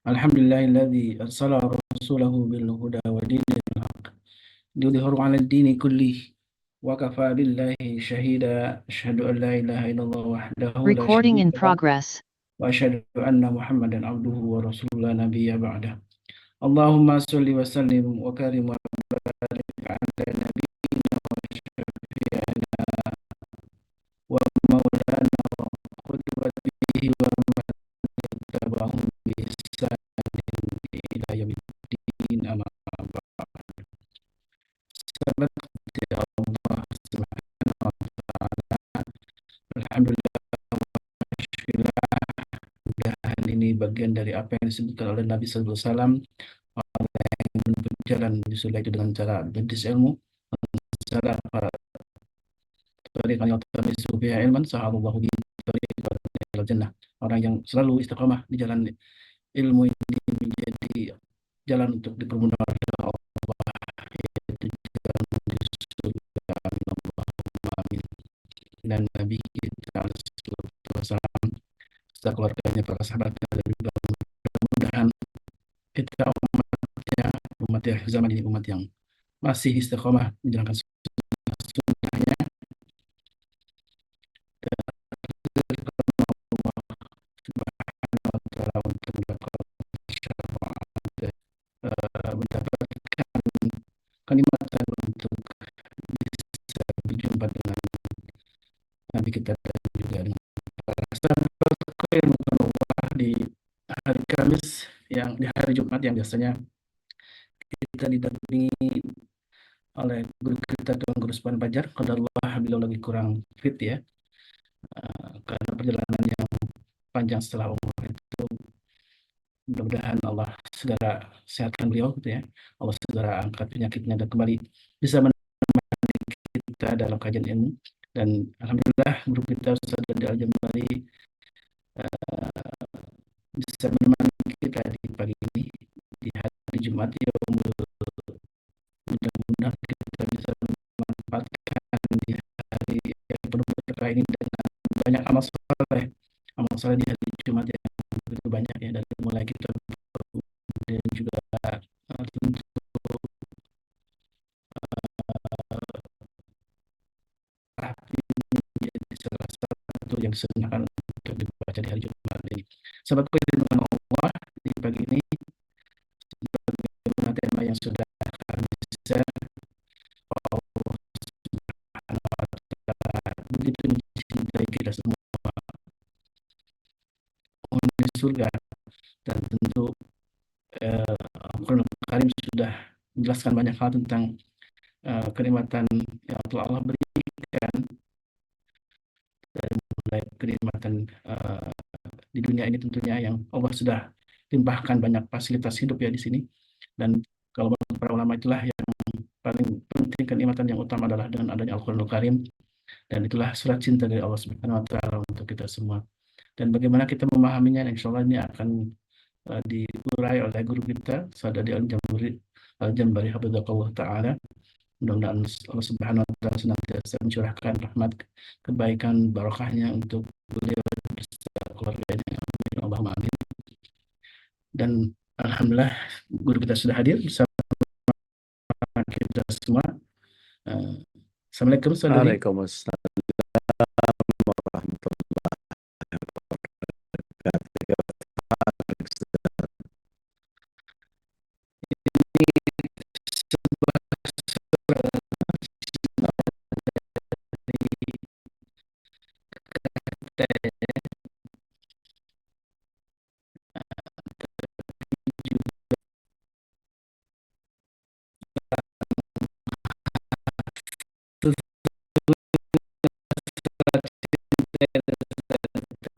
Alhamdulillahilladzi arsala rasulahu bil huda wa dinil haq liyudhhirahu 'alal dini kullih wa kafa billahi shahida asyhadu an la ilaha illallah wahdahu la Recording in syarika lah progress. wa asyhadu anna Muhammadan abduhu wa rasuluhu la nabiyya ba'dah. Allahumma shalli wa sallim wa karim wa barik ala nabiyyina wa syafi'ina wa maulana wa qudwatihi wa man tabahum bi ihsanin ila yaumiddin amma ba'd. Sahabat ya Allah Subhanahu wa taala. Alhamdulillah mudah-mudahan ini bagian dari apa yang disebutkan oleh Nabi sallallahu alaihi wasallam, orang yang menempuh jalan di surga itu dengan cara berdis ilmu, cara tariqan yaltamisu biha ilman sahalallahu bihi tariqan ilal jannah. Orang yang selalu istiqamah di jalan ilmu ini menjadi jalan untuk dipermudah oleh Allah, yaitu jalan menuju surga. Amin Allahumma amin. Dan Nabi kita alaihi wasallam serta keluarganya, para sahabatnya, dan juga mudah-mudahan kita umat ya zaman ini, umat yang masih istiqomah menjalankan sunnahnya dan Allah Subhanahu wa taala untuk mendapatkan syafaat, mendapatkan kenikmatan untuk bisa berjumpa dengan Nabi kita dan juga dengan para sahabat yang Allah di hari Kamis, yang di hari Jumat yang biasanya kita didampingi oleh guru kita Tuan Guru Span Pajar. Qadarullah beliau lagi kurang fit ya, karena perjalanan yang panjang setelah umur itu. Mudah-mudahan Allah segera sehatkan beliau gitu ya. Allah segera angkat penyakitnya dan kembali bisa menemani kita dalam kajian ilmu. Dan alhamdulillah guru kita Ustaz Dodi Al-Jambari bisa menemani kita di pagi ini di hari Jumat ya. Mudah-mudahan kita bisa memanfaatkan di hari yang penuh berkah ini dengan banyak amal soleh. Amal soleh di hari Jumat yang begitu banyak ya, dari mulai kita dan juga tentu menjadi salah satu yang disunahkan untuk dibaca di hari Jumat ini. Sahabatku yang dengan Allah, di pagi ini sebagaimana tema yang sudah kami share, Allah Subhanahu wa taala begitu mencintai kita semua penghuni surga. Dan tentu Al-Quran Karim sudah menjelaskan banyak hal tentang kenikmatan yang telah Allah berikan, dan mulai kenikmatan di dunia ini tentunya yang Allah sudah limpahkan banyak fasilitas hidup ya di sini. Dan kalau menurut para ulama itulah yang paling penting, kenikmatan yang utama adalah dengan adanya Al-Quranul Karim, dan itulah surat cinta dari Allah Subhanahu wa taala untuk kita semua. Dan bagaimana kita memahaminya, insya Allah ini akan diurai oleh guru kita Sadadi Al-Jambari Hafizahullah Ta'ala. Mudah-mudahan Allah Subhanahu wa taala senantiasa mencurahkan rahmat, kebaikan, barokahnya untuk beliau beserta keluarganya. Amin Allahumma amin. Dan alhamdulillah guru kita sudah hadir bersama kita semua. Assalamualaikum Ustaz Dodi. Waalaikumsalam warahmatullahi wabarakatuh.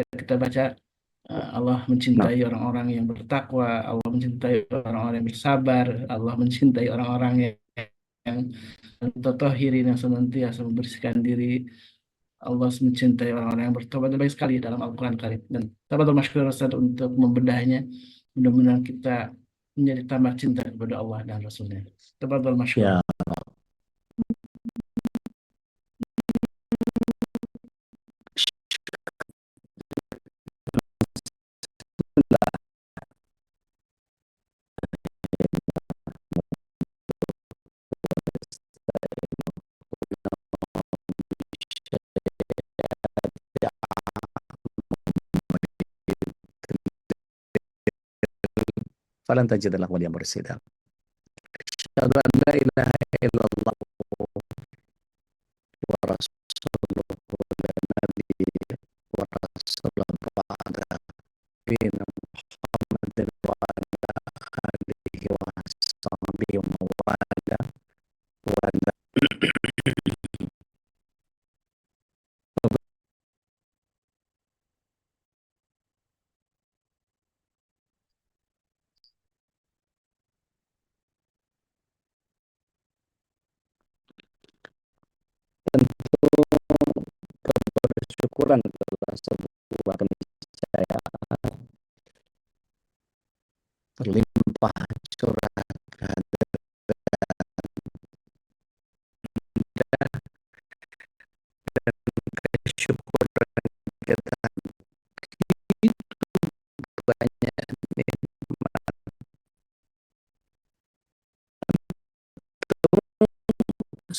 Kita baca Allah mencintai orang-orang yang bertakwa, Allah mencintai orang-orang yang bersabar, Allah mencintai orang-orang yang mutatahhirin, yang senantiasa membersihkan diri. Allah mencintai orang-orang yang bertobat. Banyak sekali dalam Al-Quran Karim. Dan tabatul masykur Ustaz untuk membedahnya. Mudah-mudahan kita menjadi tambah cinta kepada Allah dan Rasulnya. Tabatul masykur. Ya. falan tajid lahu waliyan mursyida. Asyhadu an la ilaha illallah wa rasuluhu la nabiyya wa rasulullah ba'da bina Muhammadin wa ala alihi wa sahbihi wa mawala wa bersyukuran adalah sebuah keniscayaan terlimpah curah syukur kita banyak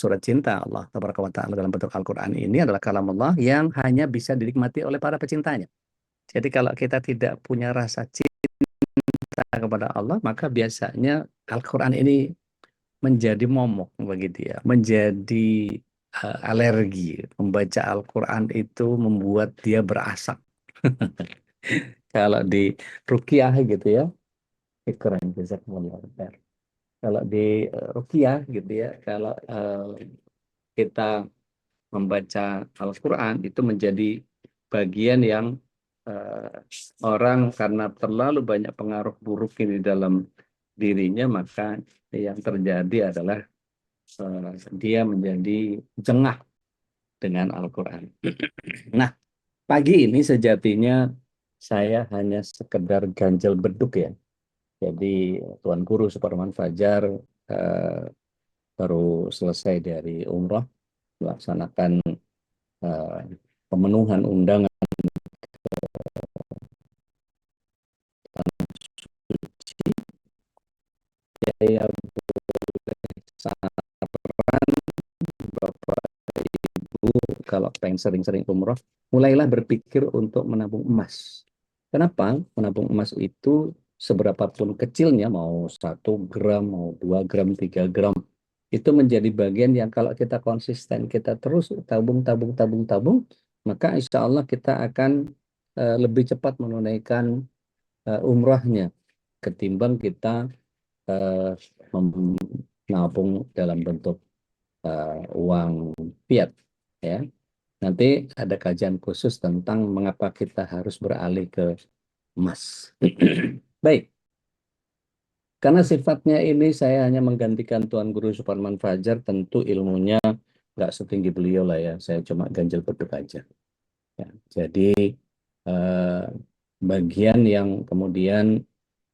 surat cinta Allah Tabaraka wa Ta'ala dalam bentuk Al-Quran ini adalah kalam Allah yang hanya bisa dinikmati oleh para pecintanya. Jadi kalau kita tidak punya rasa cinta kepada Allah, maka biasanya Al-Quran ini menjadi momok bagi dia, menjadi alergi. Membaca Al-Quran itu membuat dia berasak. Kalau di Ruqyah gitu ya, keren, jazakumullah khair. Kalau di Ruqyah gitu ya, kalau kita membaca Al-Quran itu menjadi bagian yang eh, orang karena terlalu banyak pengaruh buruk ini dalam dirinya, maka yang terjadi adalah dia menjadi jengah dengan Al-Quran. Nah, pagi ini sejatinya saya hanya sekedar ganjel beduk ya. Jadi Tuan Guru Suparman Fajar eh, baru selesai dari umroh, melaksanakan eh, pemenuhan undangan saya saran Bapak Ibu kalau pengen sering-sering umroh, mulailah berpikir untuk menabung emas. Kenapa? Menabung emas itu seberapa pun kecilnya, mau 1 gram, mau 2 gram, 3 gram, itu menjadi bagian yang kalau kita konsisten, kita terus tabung, tabung, tabung, tabung, maka insya Allah kita akan lebih cepat menunaikan umrahnya ketimbang kita eh, menabung dalam bentuk uang fiat ya. Nanti ada kajian khusus tentang mengapa kita harus beralih ke emas. Baik, karena sifatnya ini saya hanya menggantikan Tuan Guru Suparman Fajar, tentu ilmunya nggak setinggi beliau lah ya. Saya cuma ganjil beduk aja. Ya, jadi eh, bagian yang kemudian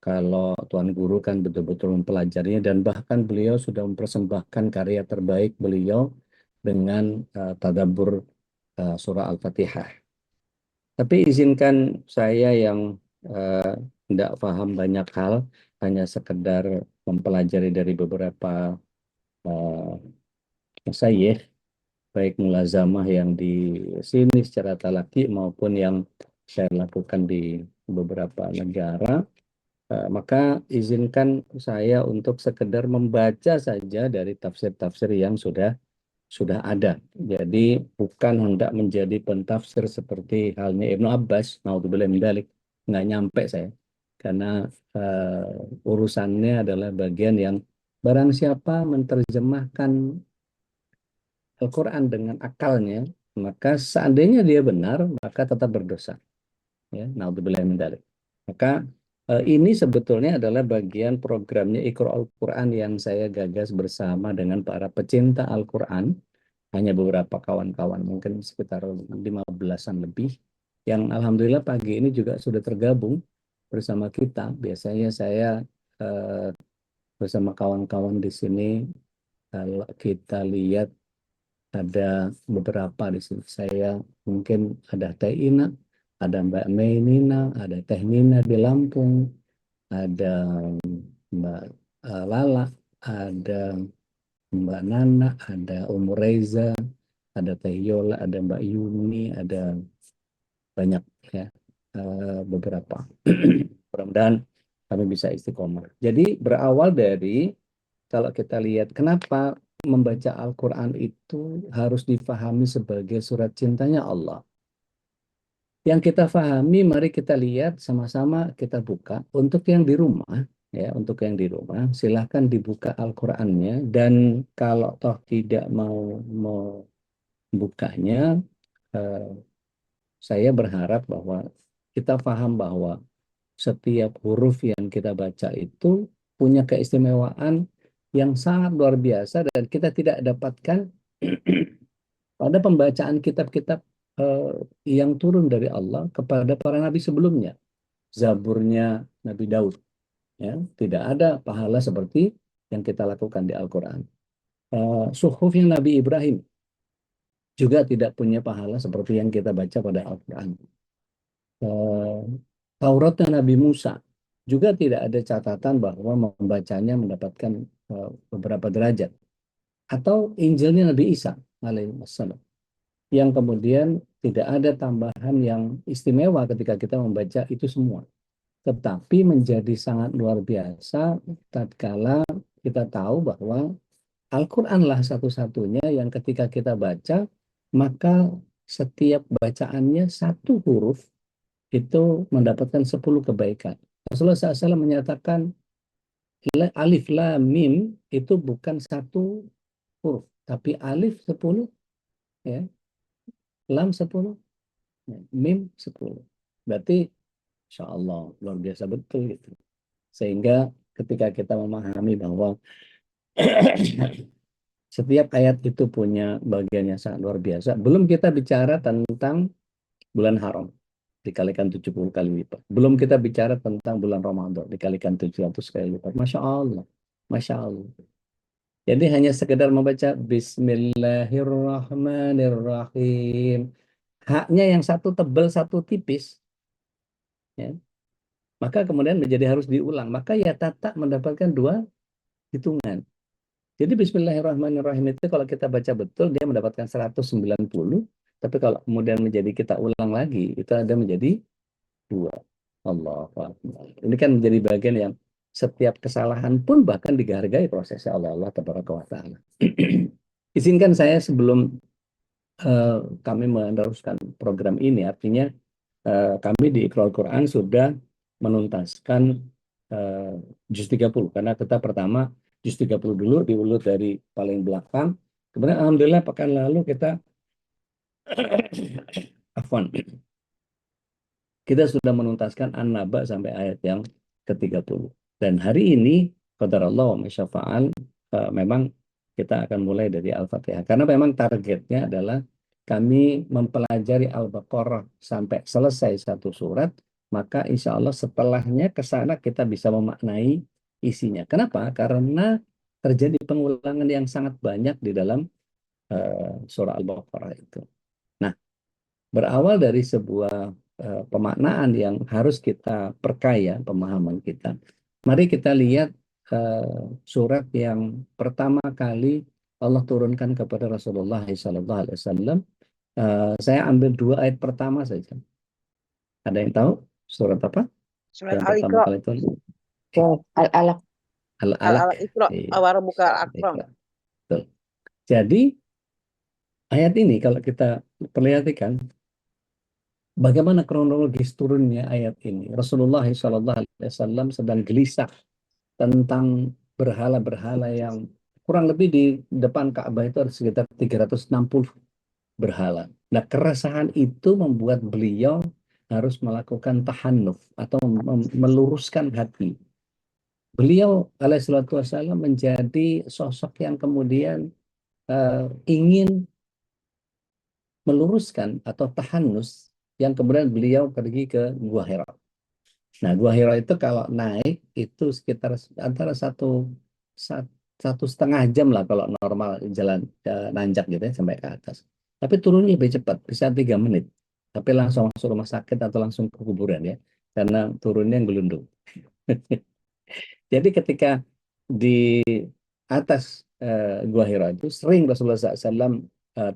kalau Tuan Guru kan betul-betul mempelajarinya dan bahkan beliau sudah mempersembahkan karya terbaik beliau dengan tadabbur surah Al-Fatihah. Tapi izinkan saya yang tidak paham banyak hal, hanya sekedar mempelajari dari beberapa uh, masyayikh, baik mulazamah yang di sini secara talaki maupun yang saya lakukan di beberapa negara. Maka izinkan saya untuk sekedar membaca saja dari tafsir-tafsir yang sudah ada. Jadi bukan hendak menjadi pentafsir seperti halnya Ibnu Abbas, naudzubillah min dzalik, nggak nyampe saya. Karena urusannya adalah bagian yang barang siapa menerjemahkan Al-Quran dengan akalnya, maka seandainya dia benar, maka tetap berdosa. Ya, naudzubillah min dzalik. Maka ini sebetulnya adalah bagian programnya Iqra Al-Quran yang saya gagas bersama dengan para pecinta Al-Quran, hanya beberapa kawan-kawan, mungkin sekitar 15-an lebih, yang alhamdulillah pagi ini juga sudah tergabung bersama kita. Biasanya saya eh, bersama kawan-kawan di sini, kalau kita lihat ada beberapa di sini. Saya mungkin ada Teh Ina, ada Mbak Mei Nina, ada Teh Nina di Lampung, ada Mbak Lala, ada Mbak Nana, ada Reza, ada Teh Yola, ada Mbak Yuni, ada banyak ya beberapa. Mudah-mudahan kami bisa istiqomah. Jadi berawal dari, kalau kita lihat kenapa membaca Al-Quran itu harus difahami sebagai surat cintanya Allah. Yang kita fahami, mari kita lihat sama-sama, kita buka. Untuk yang di rumah, ya, untuk yang di rumah, silahkan dibuka Al-Qurannya. Dan kalau toh tidak mau membukanya, eh, saya berharap bahwa kita paham bahwa setiap huruf yang kita baca itu punya keistimewaan yang sangat luar biasa dan kita tidak dapatkan pada pembacaan kitab-kitab eh, yang turun dari Allah kepada para nabi sebelumnya. Zaburnya Nabi Daud, ya, tidak ada pahala seperti yang kita lakukan di Al-Quran. Suhufnya Nabi Ibrahim juga tidak punya pahala seperti yang kita baca pada Al-Quran. Eh, Tauratnya Nabi Musa juga tidak ada catatan bahwa membacanya mendapatkan beberapa derajat. Atau Injilnya Nabi Isa alaihissalam, yang kemudian tidak ada tambahan yang istimewa ketika kita membaca itu semua. Tetapi menjadi sangat luar biasa tatkala kita tahu bahwa Al-Quranlah satu-satunya yang ketika kita baca, maka setiap bacaannya satu huruf itu mendapatkan 10 kebaikan. Rasulullah SAW menyatakan alif lam mim itu bukan satu huruf, tapi alif 10, ya, lam 10, ya, mim 10. Berarti insya Allah luar biasa betul gitu. Sehingga ketika kita memahami bahwa setiap ayat itu punya bagian yang sangat luar biasa, belum kita bicara tentang bulan haram dikalikan 70 kali lipat. Belum kita bicara tentang bulan Ramadan dikalikan 700 kali lipat. Masya Allah. Masya Allah. Jadi hanya sekedar membaca Bismillahirrahmanirrahim. Haknya yang satu tebal, satu tipis. Ya. Maka kemudian menjadi harus diulang. Maka ya tata mendapatkan 2 hitungan. Jadi Bismillahirrahmanirrahim itu kalau kita baca betul, dia mendapatkan 190. Tapi kalau kemudian menjadi kita ulang lagi, itu ada menjadi 2. Allah. Ini kan menjadi bagian yang setiap kesalahan pun bahkan dihargai prosesnya Allah, Allah Tabaraka wa Ta'ala. Izinkan saya sebelum kami meneruskan program ini, artinya kami di Iqra'ul Quran sudah menuntaskan juz 30, karena kita pertama juz 30 dulu, diulut dari paling belakang. Kemudian Alhamdulillah pekan lalu kita afwan, kita sudah menuntaskan An-Naba sampai ayat yang ke-30. Dan hari ini, qadarallah wa masyafa'al, memang kita akan mulai dari Al-Fatihah. Karena memang targetnya adalah kami mempelajari Al-Baqarah sampai selesai satu surat, maka insya Allah setelahnya ke sana kita bisa memaknai isinya. Kenapa? Karena terjadi pengulangan yang sangat banyak di dalam surah Al-Baqarah itu. Nah, berawal dari sebuah pemaknaan yang harus kita perkaya pemahaman kita. Mari kita lihat surat yang pertama kali Allah turunkan kepada Rasulullah SAW. Saya ambil 2 ayat pertama saja. Ada yang tahu surat apa Surat yang pertama Al-Iqra. kali turun? Al-Alaq. Al-Alaq. Al-Iqra. Iya, Awarabuka al-Akram. Iqra. Betul. Jadi ayat ini kalau kita perhatikan bagaimana kronologis turunnya ayat ini. Rasulullah SAW sedang gelisah tentang berhala-berhala yang kurang lebih di depan Ka'bah itu ada sekitar 360 berhala. Nah, keresahan itu membuat beliau harus melakukan tahannuf atau meluruskan hati. Beliau alaihissalatu wassalam menjadi sosok yang kemudian ingin meluruskan atau tahannus, yang kemudian beliau pergi ke Gua Hira. Nah, Gua Hira itu kalau naik itu sekitar antara 1,5 jam lah kalau normal jalan nanjak gitu ya sampai ke atas. Tapi turunnya lebih cepat, bisa 3 menit. Tapi langsung masuk rumah sakit atau langsung ke kuburan ya, karena turunnya yang gelundung. Jadi ketika di atas Gua Hira itu sering Rasulullah SAW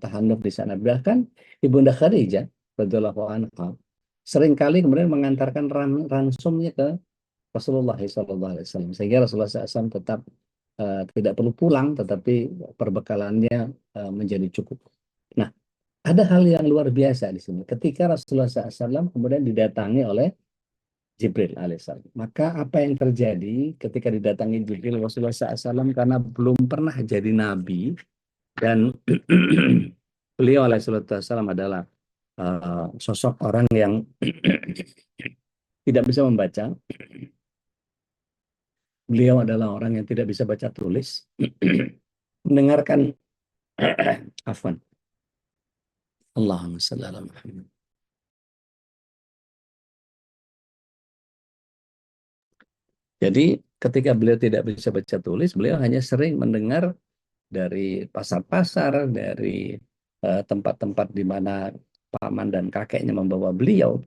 tahannuf di sana. Bahkan Ibunda Khadijah radhiyallahu anha seringkali kemudian mengantarkan ransumnya ke Rasulullah SAW. Sehingga Rasulullah SAW tetap tidak perlu pulang, tetapi perbekalannya menjadi cukup. Nah, ada hal yang luar biasa di sini. Ketika Rasulullah SAW kemudian didatangi oleh Jibril alaihissalam. Maka apa yang terjadi ketika didatangi Jibril Rasulullah SAW karena belum pernah jadi nabi dan beliau alaihissalam adalah sosok orang yang tidak bisa membaca. Beliau adalah orang yang tidak bisa baca tulis. Mendengarkan afwan. Allahumma shalli ala Muhammad. Jadi ketika beliau tidak bisa baca tulis, beliau hanya sering mendengar dari pasar-pasar, dari tempat-tempat di mana paman dan kakeknya membawa beliau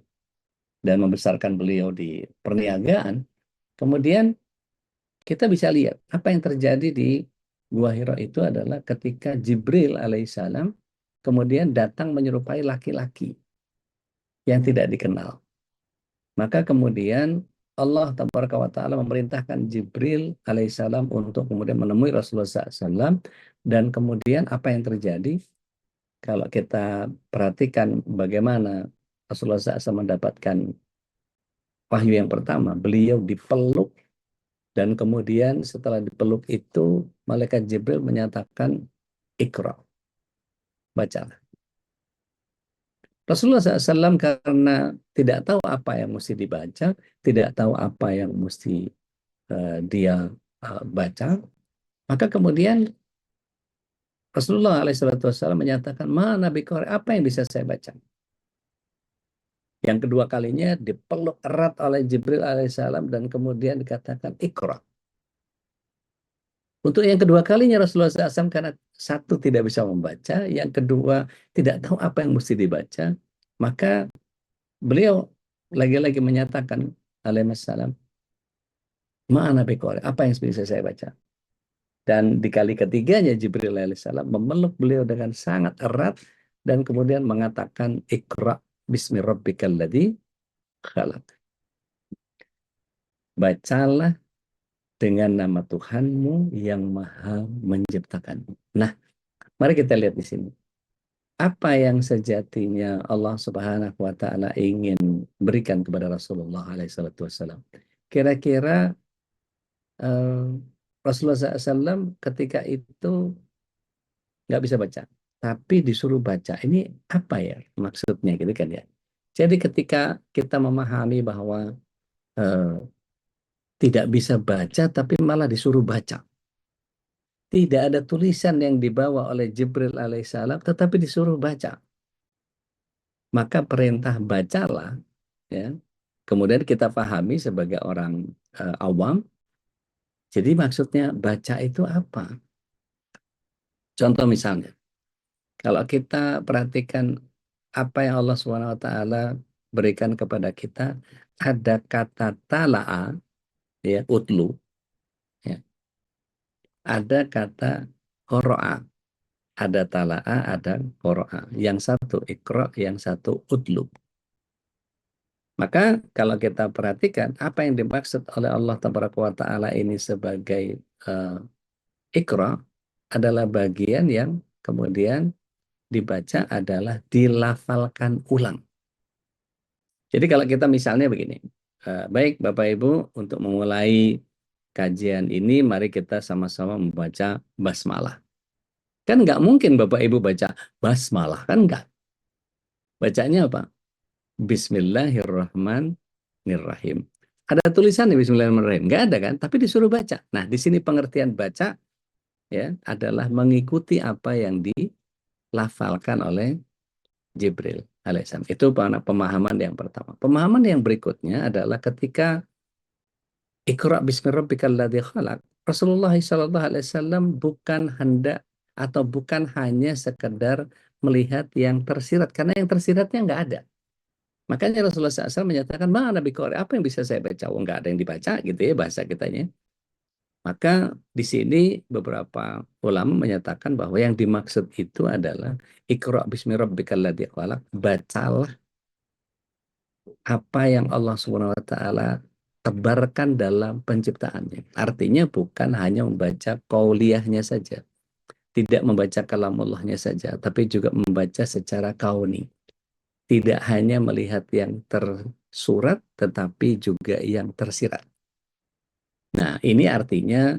dan membesarkan beliau di perniagaan. Kemudian kita bisa lihat apa yang terjadi di Gua Hira itu adalah ketika Jibril alaihissalam kemudian datang menyerupai laki-laki yang tidak dikenal. Maka kemudian Allah Tabaraka wa Ta'ala memerintahkan Jibril alaihissalam untuk kemudian menemui Rasulullah SAW. Dan kemudian apa yang terjadi? Kalau kita perhatikan bagaimana Rasulullah SAW mendapatkan wahyu yang pertama, beliau dipeluk dan kemudian setelah dipeluk itu malaikat Jibril menyatakan Iqra, bacalah. Rasulullah SAW karena tidak tahu apa yang mesti dibaca, tidak tahu apa yang mesti dia baca, maka kemudian Rasulullah SAW menyatakan, mana biqari, apa yang bisa saya baca? Yang kedua kalinya dipeluk erat oleh Jibril alaihissalam dan kemudian dikatakan Iqra. Untuk yang kedua kalinya Rasulullah SAW karena satu tidak bisa membaca, yang kedua tidak tahu apa yang mesti dibaca, maka beliau lagi-lagi menyatakan alaihissalam, ma'ana biqari, apa yang bisa saya baca? Dan di kali ketiganya Jibril alaihissalam memeluk beliau dengan sangat erat dan kemudian mengatakan Iqra bismi rabbikal ladzi khalaq. Bacalah dengan nama Tuhanmu yang Maha Menciptakan. Nah, mari kita lihat di sini. Apa yang sejatinya Allah Subhanahu wa Ta'ala ingin berikan kepada Rasulullah alaihissalam. Kira-kira Rasulullah SAW ketika itu nggak bisa baca, tapi disuruh baca. Ini apa ya maksudnya gitu kan ya? Jadi ketika kita memahami bahwa tidak bisa baca, tapi malah disuruh baca. Tidak ada tulisan yang dibawa oleh Jibril alaihissalam, tetapi disuruh baca. Maka perintah bacalah, ya. Kemudian kita pahami sebagai orang awam. Jadi maksudnya baca itu apa? Contoh misalnya, kalau kita perhatikan apa yang Allah SWT berikan kepada kita, ada kata tala'a, ya, utlu, ya. Ada kata qara'a, ada tala'a, ada qara'a. Yang satu iqra, yang satu utlu. Maka kalau kita perhatikan apa yang dimaksud oleh Allah Taala ini sebagai iqra adalah bagian yang kemudian dibaca adalah dilafalkan ulang. Jadi kalau kita misalnya begini, baik Bapak Ibu, untuk memulai kajian ini, mari kita sama-sama membaca basmalah. Kan nggak mungkin Bapak Ibu baca basmalah, kan nggak. Bacanya apa? Bismillahirrahmanirrahim. Ada tulisan di Bismillahirrahmanirrahim? Nggak ada kan? Tapi disuruh baca. Nah, di sini pengertian baca ya adalah mengikuti apa yang dilafalkan oleh Jibril alaihissalam. Itu pemahaman yang pertama. Pemahaman yang berikutnya adalah ketika Iqra bismi rabbikal ladzi khalaq. Rasulullah SAW bukan hendak atau bukan hanya sekedar melihat yang tersirat, karena yang tersiratnya nggak ada. Makanya Rasulullah SAW menyatakan, mana biqari, apa yang bisa saya baca? Oh, nggak ada yang dibaca gitu ya bahasa kitanya. Maka di sini beberapa ulama menyatakan bahwa yang dimaksud itu adalah Iqra bismi rabbikal ladzi khalaq, bacalah apa yang Allah Subhanahu wa taala tebarkan dalam penciptaannya. Artinya bukan hanya membaca qauliyahnya saja, tidak membaca kalamullahnya saja, tapi juga membaca secara kauni. Tidak hanya melihat yang tersurat, tetapi juga yang tersirat. Nah, ini artinya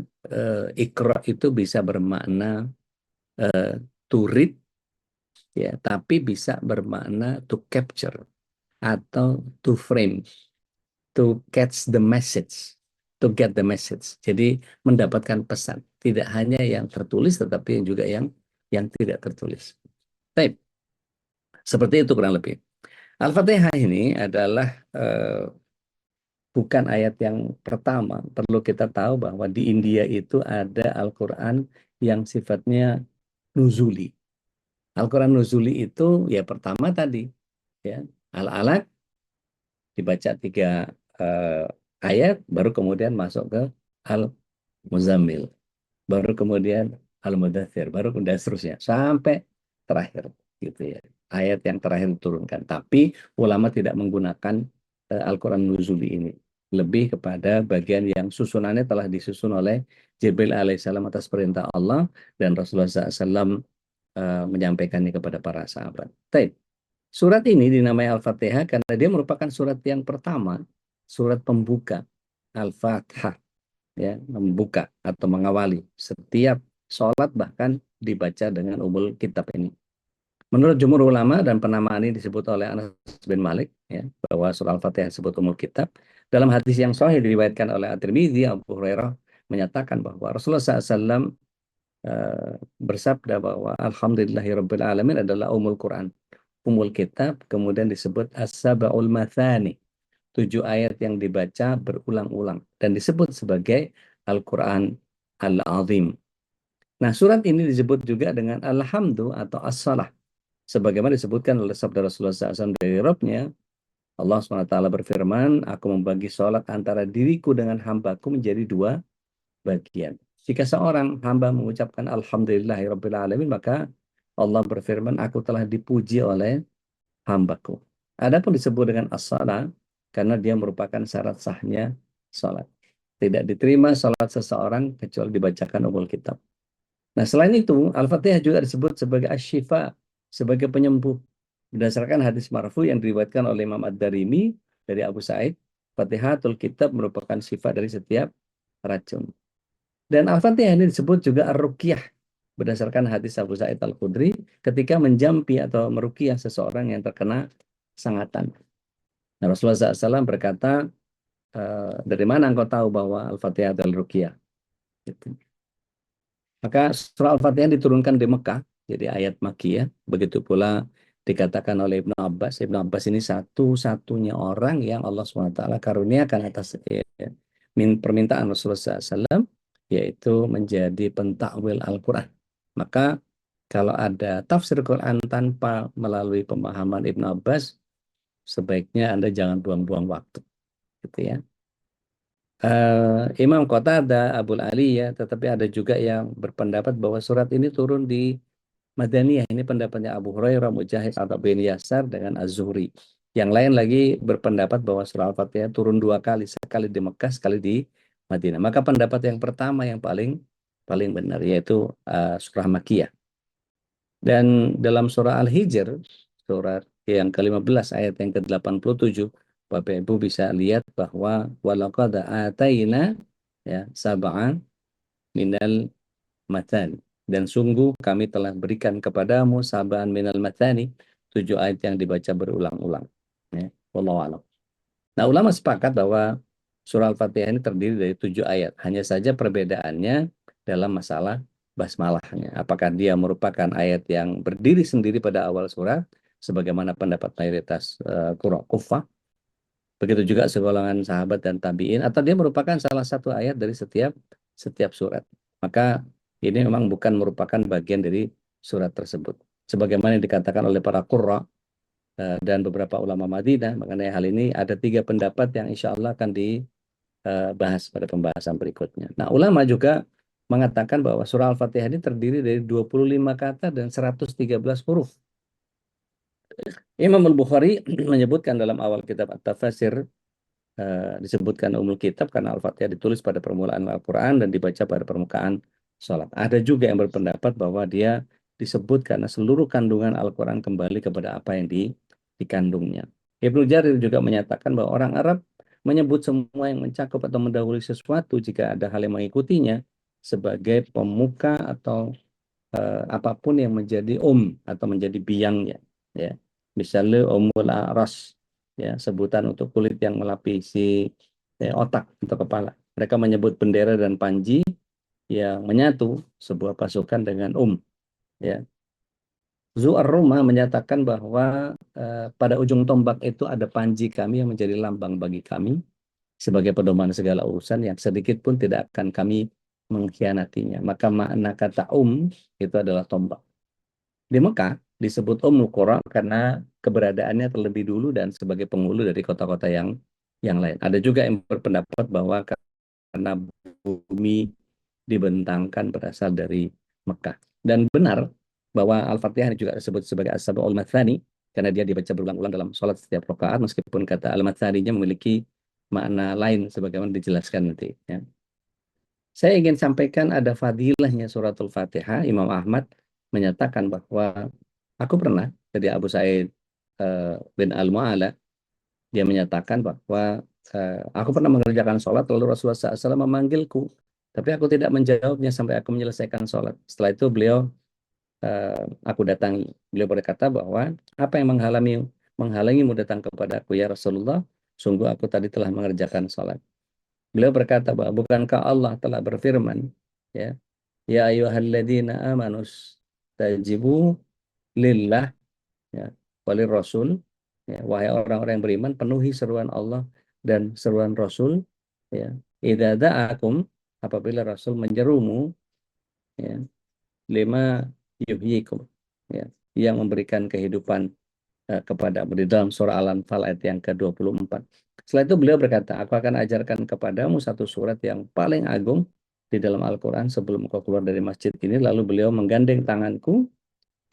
Iqra itu bisa bermakna to read, ya, tapi bisa bermakna to capture atau to frame, to catch the message, to get the message. Jadi mendapatkan pesan, tidak hanya yang tertulis, tetapi juga yang tidak tertulis. Baik, seperti itu kurang lebih. Al-Fatihah ini adalah bukan ayat yang pertama. Perlu kita tahu bahwa di India itu ada Al-Quran yang sifatnya nuzuli. Al-Quran nuzuli itu ya pertama tadi, ya, Al-Alaq dibaca 3 ayat, baru kemudian masuk ke Al-Muzammil, baru kemudian Al-Mudaththir, baru kemudian seterusnya sampai terakhir, gitu ya. Ayat yang terakhir diturunkan. Tapi ulama tidak menggunakan Al-Quran nuzuli ini, lebih kepada bagian yang susunannya telah disusun oleh Jibril alaihissalam atas perintah Allah, dan Rasulullah SAW menyampaikannya kepada para sahabat. Baik. Surat ini dinamai Al-Fatihah karena dia merupakan surat yang pertama, surat pembuka Al-Fatihah, ya, membuka atau mengawali setiap sholat, bahkan dibaca dengan umul kitab ini. Menurut jumhur ulama, dan penamaan ini disebut oleh Anas bin Malik, ya, bahwa surah Al-Fatihah disebut umul kitab. Dalam hadis yang sahih diriwayatkan oleh At-Tirmidzi, Abu Hurairah menyatakan bahwa Rasulullah SAW bersabda bahwa Alhamdulillahirabbil alamin adalah umul Quran, umul kitab, kemudian disebut as-sab'ul mathani, 7 ayat yang dibaca berulang-ulang dan disebut sebagai Al-Quran Al-Azim. Nah, surat ini disebut juga dengan Alhamdu atau As-Salah, sebagaimana disebutkan oleh sabda Rasulullah SAW dari Rabbnya. Allah SWT berfirman, aku membagi sholat antara diriku dengan hambaku menjadi 2 bagian. Jika seorang hamba mengucapkan Alhamdulillahirrabbilalamin, maka Allah berfirman, aku telah dipuji oleh hambaku. Adapun disebut dengan as-salah karena dia merupakan syarat sahnya salat. Tidak diterima salat seseorang kecuali dibacakan umul kitab. Nah, selain itu, Al-Fatihah juga disebut sebagai asy-syifa, sebagai penyembuh. Berdasarkan hadis marfu yang diriwayatkan oleh Imam Ad-Darimi dari Abu Sa'id, Fatihatul Kitab merupakan sifat dari setiap racun. Dan Al-Fatihah ini disebut juga Ar-Ruqyah, berdasarkan hadis Abu Sa'id Al-Khudri ketika menjampi atau meruqyah seseorang yang terkena sangatan. Nah, Rasulullah SAW berkata, dari mana engkau tahu bahwa Al-Fatihah adalah ruqyah? Gitu. Maka surah Al-Fatihah diturunkan di Mekah, jadi ayat Makkiyah. Begitu pula dikatakan oleh Ibnu Abbas. Ibnu Abbas ini satu-satunya orang yang Allah SWT karuniakan atas permintaan Rasulullah SAW, yaitu menjadi pentakwil Al-Quran. Maka kalau ada tafsir Quran tanpa melalui pemahaman Ibnu Abbas, sebaiknya Anda jangan buang-buang waktu, gitu ya. Imam Qatadah, Abul Aliyah, tetapi ada juga yang berpendapat bahwa surat ini turun di Madaniyah. Ini pendapatnya Abu Hurairah, Mujahid, atau bin Yasar dengan Az-Zuhri. Yang lain lagi berpendapat bahwa surah Al-Fatihah turun 2 kali, sekali di Mekah, sekali di Madinah. Maka pendapat yang pertama yang paling benar, yaitu surah Makkiyah. Dan dalam surah Al-Hijr, surat yang ke-15 ayat yang ke-87, Bapak Ibu bisa lihat bahwa walaqad ataina, ya, sab'an minal matani, dan sungguh kami telah berikan kepadamu sab'an minal matani, 7 ayat yang dibaca berulang-ulang, ya. Wallahu a'lam. Nah, ulama sepakat bahwa surah Al-Fatihah ini terdiri dari 7 ayat. Hanya saja perbedaannya dalam masalah basmalahnya. Apakah dia merupakan ayat yang berdiri sendiri pada awal surat, sebagaimana pendapat mayoritas qurra Kufah. Begitu juga segolongan sahabat dan tabi'in, atau dia merupakan salah satu ayat dari setiap surat. Maka ini memang bukan merupakan bagian dari surat tersebut. Sebagaimana yang dikatakan oleh para qurra dan beberapa ulama Madinah mengenai hal ini, ada 3 pendapat yang insya Allah akan dibahas pada pembahasan berikutnya. Nah, ulama juga mengatakan bahwa surah Al-Fatihah ini terdiri dari 25 kata dan 113 huruf. Imam Al-Bukhari menyebutkan dalam awal kitab At-Tafasir disebutkan Ummul Kitab karena Al-Fatihah ditulis pada permulaan Al-Quran dan dibaca pada permukaan sholat. Ada juga yang berpendapat bahwa dia disebut karena seluruh kandungan Al-Quran kembali kepada apa yang dikandungnya. Ibnu Jarir juga menyatakan bahwa orang Arab menyebut semua yang mencakup atau mendahului sesuatu jika ada hal yang mengikutinya sebagai pemuka atau apapun yang menjadi atau menjadi biangnya, ya. Misalnya Ummul A'ras, ya, sebutan untuk kulit yang melapisi otak atau kepala. Mereka menyebut bendera dan panji yang menyatu sebuah pasukan dengan ya. Zu'ar-Rumah menyatakan bahwa pada ujung tombak itu ada panji kami yang menjadi lambang bagi kami sebagai pedoman segala urusan yang sedikit pun tidak akan kami mengkhianatinya. Maka makna kata itu adalah tombak. Di Mekah disebut Ummul Qura karena keberadaannya terlebih dulu dan sebagai penghulu dari kota-kota yang lain. Ada juga yang berpendapat bahwa karena bumi dibentangkan berasal dari Mekah. Dan benar bahwa Al-Fatihah juga disebut sebagai As-Sab'ul Matsani karena dia dibaca berulang-ulang dalam sholat setiap rakaat meskipun kata Al-Matsaninya memiliki makna lain sebagaimana dijelaskan nanti, ya. Saya ingin sampaikan ada fadilahnya suratul Fatihah. Imam Ahmad menyatakan bahwa aku pernah jadi Abu Sa'id bin Al-Mu'ala, dia menyatakan bahwa aku pernah mengerjakan sholat lalu Rasulullah SAW memanggilku, tapi aku tidak menjawabnya sampai aku menyelesaikan sholat. Setelah itu beliau aku datangi. Beliau berkata bahwa apa yang menghalangimu datang kepada aku ya Rasulullah? Sungguh aku tadi telah mengerjakan sholat. Beliau berkata bahwa bukankah Allah telah berfirman, ya, ya ayyuhalladzina amanus tajibu lillah, ya, walir rasul, ya, wahai orang-orang yang beriman penuhi seruan Allah dan seruan Rasul, ya, idza da'akum, apabila Rasul menyerumu, ya, lima yuhyikum, ya, yang memberikan kehidupan kepada di dalam surah Al-Anfal ayat yang ke-24. Setelah itu beliau berkata, aku akan ajarkan kepadamu satu surat yang paling agung di dalam Al-Quran sebelum kau keluar dari masjid ini. Lalu beliau menggandeng tanganku.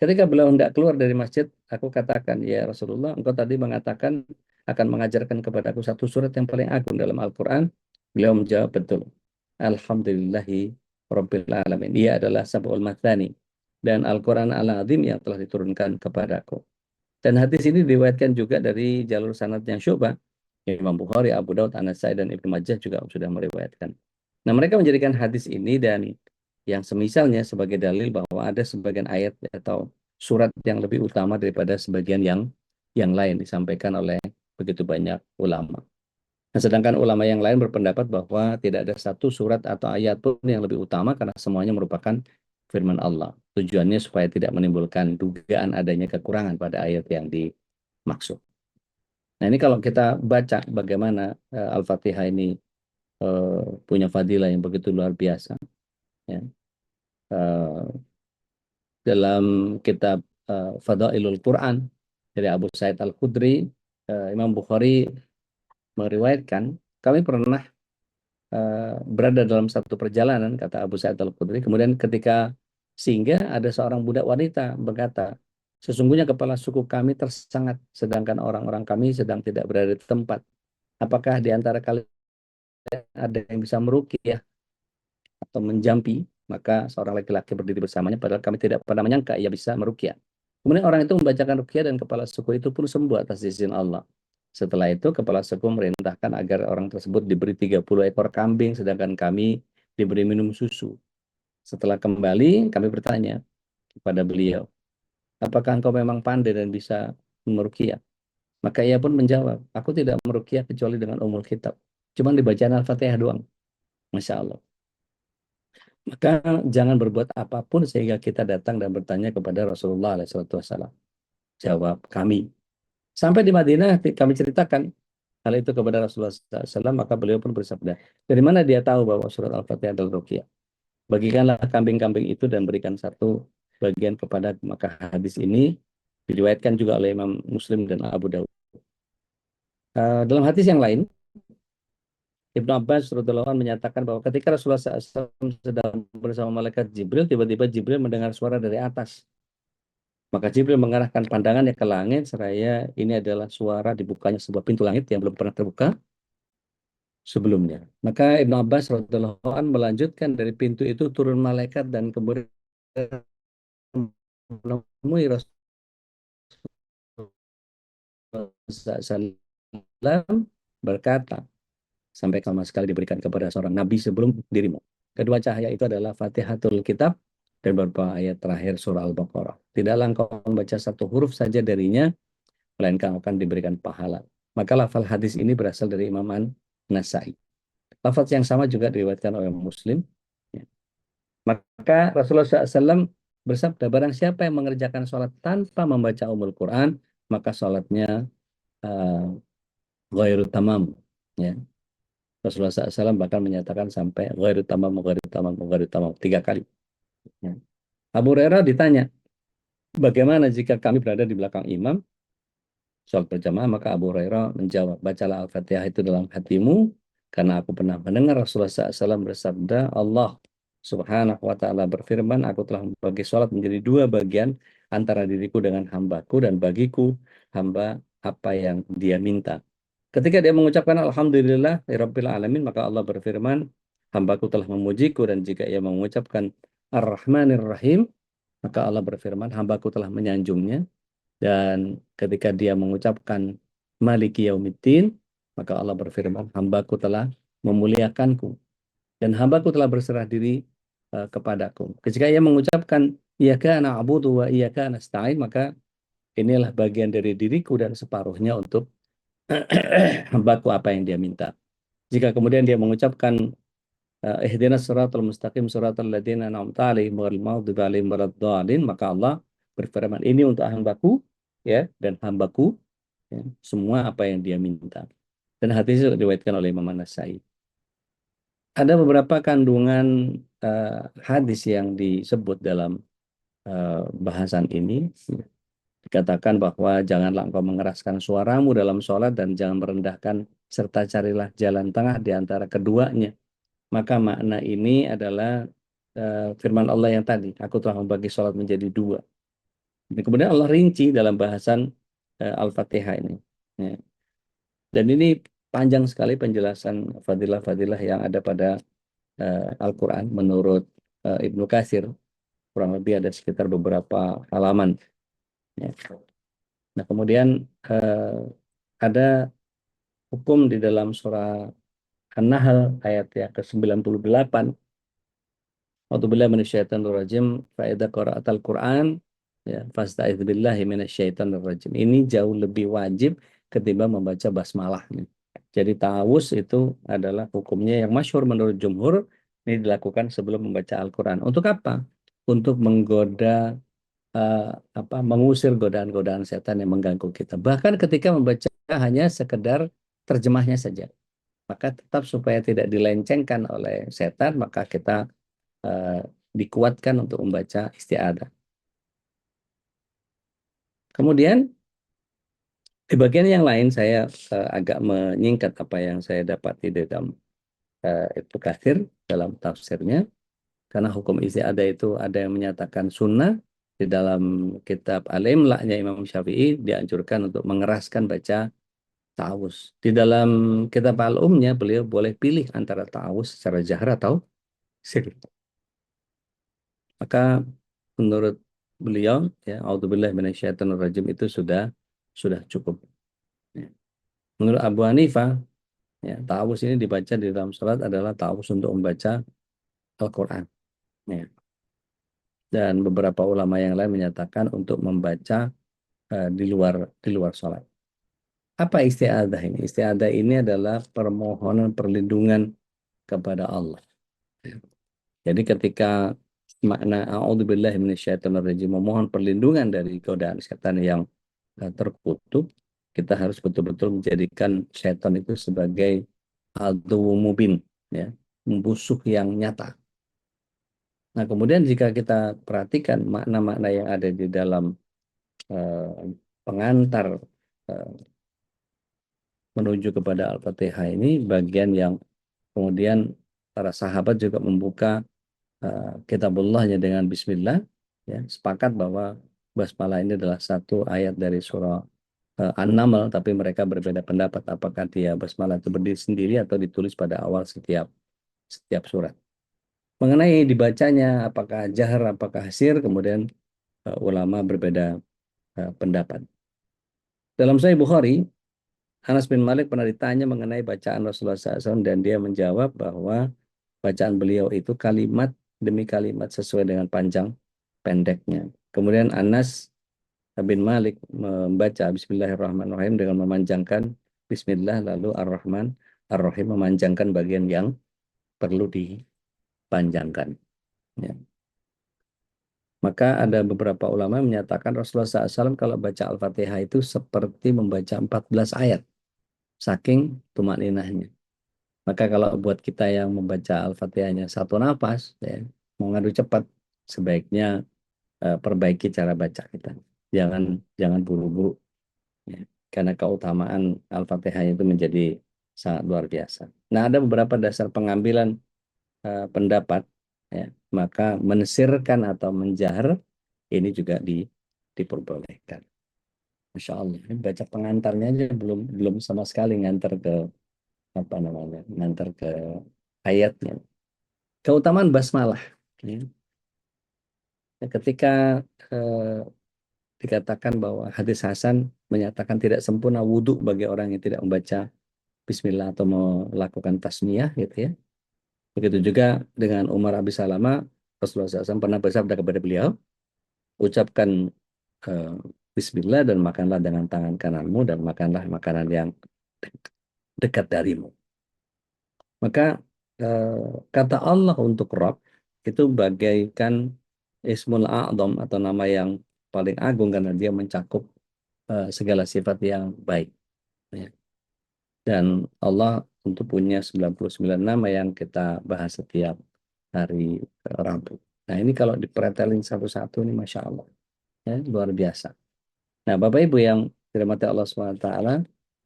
Ketika beliau hendak keluar dari masjid, aku katakan, ya Rasulullah, engkau tadi mengatakan akan mengajarkan kepadaku satu surat yang paling agung dalam Al-Quran. Beliau menjawab, betul. Alhamdulillahi Rabbil Alamin. Ia adalah Sab'ul Mathani dan Al-Quran Al-Azim yang telah diturunkan kepadaku. Dan hadis ini diriwayatkan juga dari jalur sanad yang Syu'bah. Imam Bukhari, Abu Daud, An-Nasai, dan Ibnu Majah juga sudah meriwayatkan. Nah, mereka menjadikan hadis ini dan yang semisalnya sebagai dalil bahwa ada sebagian ayat atau surat yang lebih utama daripada sebagian yang lain disampaikan oleh begitu banyak ulama. Nah, sedangkan ulama yang lain berpendapat bahwa tidak ada satu surat atau ayat pun yang lebih utama karena semuanya merupakan firman Allah. Tujuannya supaya tidak menimbulkan dugaan adanya kekurangan pada ayat yang dimaksud. Nah, ini kalau kita baca bagaimana Al-Fatihah ini punya fadilah yang begitu luar biasa, ya. Dalam kitab Fadailul Quran dari Abu Sa'id Al-Khudri, Imam Bukhari meriwayatkan, kami pernah berada dalam satu perjalanan, kata Abu Sa'id Al-Khudri. Kemudian ketika singgah, ada seorang budak wanita berkata, sesungguhnya kepala suku kami tersengat, sedangkan orang-orang kami sedang tidak berada di tempat. Apakah di antara kalian ada yang bisa meruqyah atau menjampi? Maka seorang laki-laki berdiri bersamanya, padahal kami tidak pernah menyangka ia bisa meruqyah. Kemudian orang itu membacakan ruqyah dan kepala suku itu pun sembuh atas izin Allah. Setelah itu kepala suku merintahkan agar orang tersebut diberi 30 ekor kambing, sedangkan kami diberi minum susu. Setelah kembali, kami bertanya kepada beliau, apakah engkau memang pandai dan bisa meruqyah? Maka ia pun menjawab, aku tidak meruqyah kecuali dengan Ummul Kitab. Cuma dibaca Al-Fatihah doang. Masya Allah. Maka jangan berbuat apapun sehingga kita datang dan bertanya kepada Rasulullah SAW. Jawab kami. Sampai di Madinah kami ceritakan hal itu kepada Rasulullah SAW, maka beliau pun bersabda, dari mana dia tahu bahwa surat Al-Fatihah adalah ruqyah? Bagikanlah kambing-kambing itu dan berikan satu bagian kepada, maka hadis ini diriwayatkan juga oleh Imam Muslim dan Abu Dawud. Dalam hadis yang lain, Ibnu Abbas radhiyallahu anhu menyatakan bahwa ketika Rasulullah SAW sedang bersama malaikat Jibril, tiba-tiba Jibril mendengar suara dari atas. Maka Jibril mengarahkan pandangannya ke langit, seraya ini adalah suara dibukanya sebuah pintu langit yang belum pernah terbuka. sebelumnya. Maka Ibnu Abbas radhiyallahu anhu melanjutkan dari pintu itu turun malaikat dan kemudian menemui Rasulullah SAW berkata, sampai sama sekali diberikan kepada seorang nabi sebelum dirimu. Kedua cahaya itu adalah Fatihatul Kitab dan beberapa ayat terakhir surah Al-Baqarah. Tidaklah engkau membaca satu huruf saja darinya, melainkan akan diberikan pahala. Maka lafal hadis ini berasal dari Imam An-Nasai. Lafaz yang sama juga diriwayatkan oleh Muslim. Ya. Maka Rasulullah SAW bersabda, barang siapa yang mengerjakan sholat tanpa membaca Ummul Quran, maka sholatnya ghairu tamam. Ya. Rasulullah SAW bahkan menyatakan sampai ghairu tamam, ghairu tamam, ghairu tamam 3 kali. Ya. Abu Hurairah ditanya, bagaimana jika kami berada di belakang imam sholat berjamaah? Maka Abu Hurairah menjawab, bacalah Al-Fatihah itu dalam hatimu, karena aku pernah mendengar Rasulullah SAW bersabda, Allah Subhanahu wa Ta'ala berfirman, aku telah membagi sholat menjadi 2 bagian antara diriku dengan hambaku, dan bagiku hamba apa yang dia minta. Ketika dia mengucapkan Alhamdulillah Rabbil Alamin, maka Allah berfirman, hambaku telah memujiku. Dan jika ia mengucapkan Ar-Rahmanir Rahim, maka Allah berfirman, hambaku telah menyanjungnya. Dan ketika dia mengucapkan Maliki Yaumiddin, maka Allah berfirman, hambaku telah memuliakanku. Dan hambaku telah berserah diri kepadaku. Ketika ia mengucapkan Iyyaka na'budu wa iyyaka nasta'in, maka inilah bagian dari diriku dan separuhnya untuk hambaku apa yang dia minta. Jika kemudian dia mengucapkan ihdinas siratal mustaqim siratal ladzina an'amta 'alaihim ghairil maghdubi 'alaihim waladdallin, maka Allah berfirman, ini untuk hambaku ya, dan hambaku ya, semua apa yang dia minta. Dan hadis itu diriwayatkan oleh Imam An-Nasai. Ada beberapa kandungan hadis yang disebut dalam bahasan ini. Dikatakan bahwa janganlah engkau mengeraskan suaramu dalam sholat dan jangan merendahkan, serta carilah jalan tengah di antara keduanya. Maka makna ini adalah firman Allah yang tadi, aku telah membagi sholat menjadi 2. Dan kemudian Allah rinci dalam bahasan Al-Fatihah ini. Ya. Dan ini panjang sekali penjelasan fadilah-fadilah yang ada pada Al-Quran menurut Ibnu Katsir. Kurang lebih ada sekitar beberapa halaman. Ya. Nah, kemudian ada hukum di dalam surah An-Nahl ayat yang ke-98. A'udzubillahi minasyaitonir rajim. Fa idza qara'atal Qur'an ya fasta'idz billahi minasyaitonir rajim. Ini jauh lebih wajib ketimbang membaca basmalah. Jadi ta'awuz itu adalah hukumnya yang masyhur menurut jumhur, ini dilakukan sebelum membaca Al-Qur'an. Untuk apa? Untuk menggoda mengusir godaan-godaan setan yang mengganggu kita. Bahkan ketika membaca hanya sekedar terjemahnya saja. Maka tetap supaya tidak dilencengkan oleh setan, maka kita dikuatkan untuk membaca isti'adzah. Kemudian di bagian yang lain saya agak menyingkat apa yang saya dapati di dalam Ibnu Katsir dalam tafsirnya, karena hukum isti'adzah itu ada yang menyatakan sunnah. Di dalam kitab Al-Imla-nya Imam Syafi'i dianjurkan untuk mengeraskan baca ta'awuz. Di dalam kitab Al-Umnya beliau boleh pilih antara ta'awuz secara jahar atau sir. Maka menurut beliau ya, a'udzubillahi minasyaitonir rajim itu sudah cukup. Ya. Menurut Abu Hanifah ya, ta'awuz ini dibaca di dalam salat adalah ta'awuz untuk membaca Al-Qur'an. Ya. Dan beberapa ulama yang lain menyatakan untuk membaca di luar sholat. Apa isti'adzah ini? Isti'adzah ini adalah permohonan perlindungan kepada Allah. Jadi ketika makna a'udzubillahi minasyaitonirrajim, memohon perlindungan dari godaan setan yang terkutuk, kita harus betul-betul menjadikan setan itu sebagai aduwwum mubin, ya, musuh yang nyata. Nah, kemudian jika kita perhatikan makna-makna yang ada di dalam pengantar menuju kepada Al-Fatihah ini, bagian yang kemudian para sahabat juga membuka kitabullahnya dengan Bismillah, ya, sepakat bahwa basmalah ini adalah satu ayat dari surah An-Naml, tapi mereka berbeda pendapat apakah dia basmalah itu berdiri sendiri atau ditulis pada awal setiap surat. Mengenai dibacanya apakah jahar, apakah sir, kemudian ulama berbeda pendapat. Dalam Sahih Bukhari, Anas bin Malik pernah ditanya mengenai bacaan Rasulullah SAW dan dia menjawab bahwa bacaan beliau itu kalimat demi kalimat sesuai dengan panjang pendeknya. Kemudian Anas bin Malik membaca Bismillahirrahmanirrahim dengan memanjangkan Bismillah lalu Ar-Rahman Ar-Rahim memanjangkan bagian yang perlu dipanjangkan. Ya. Maka ada beberapa ulama yang menyatakan Rasulullah SAW kalau baca Al-Fatihah itu seperti membaca 14 ayat, saking tumakninahnya. Maka kalau buat kita yang membaca Al-Fatihahnya satu nafas, ya, mau ngadu cepat, sebaiknya perbaiki cara baca kita. Jangan buru-buru, ya. Karena keutamaan Al-Fatihah itu menjadi sangat luar biasa. Nah, ada beberapa dasar pengambilan pendapat, ya. Maka mensirkan atau menjahar ini juga diperbolehkan. Masya Allah, ini baca pengantarnya aja belum sama sekali ngantar ke apa namanya, ngantar ke ayatnya. Keutamaan basmalah, ya. Ketika dikatakan bahwa hadis Hasan menyatakan tidak sempurna wudhu bagi orang yang tidak membaca Bismillah atau melakukan tasmiyah, gitu ya. Begitu juga dengan Umar Abi Salama, Rasulullah SAW pernah bersabda kepada beliau, ucapkan eh, Bismillah dan makanlah dengan tangan kananmu dan makanlah makanan yang dekat darimu. Maka kata Allah untuk Rabb itu bagaikan Ismul A'zam atau nama yang paling agung karena dia mencakup segala sifat yang baik. Ya. Dan Allah tentu punya 99 nama yang kita bahas setiap hari Rabu. Nah, ini kalau dipretelin satu-satu ini Masya Allah. Ya, luar biasa. Nah, Bapak Ibu yang dirahmati Allah SWT,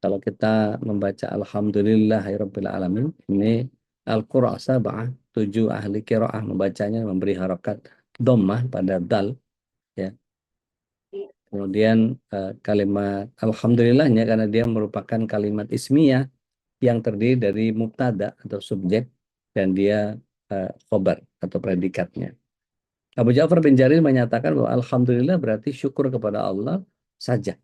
kalau kita membaca Alhamdulillahirabbil alamin, ini Al-Qur'an sab'ah, 7 ahli qiraah membacanya memberi harokat dhammah pada dal, ya. Kemudian kalimat alhamdulillahnya karena dia merupakan kalimat ismiyah yang terdiri dari mubtada atau subjek dan dia khobar atau predikatnya. Abu Ja'far bin Jarir menyatakan bahwa alhamdulillah berarti syukur kepada Allah saja,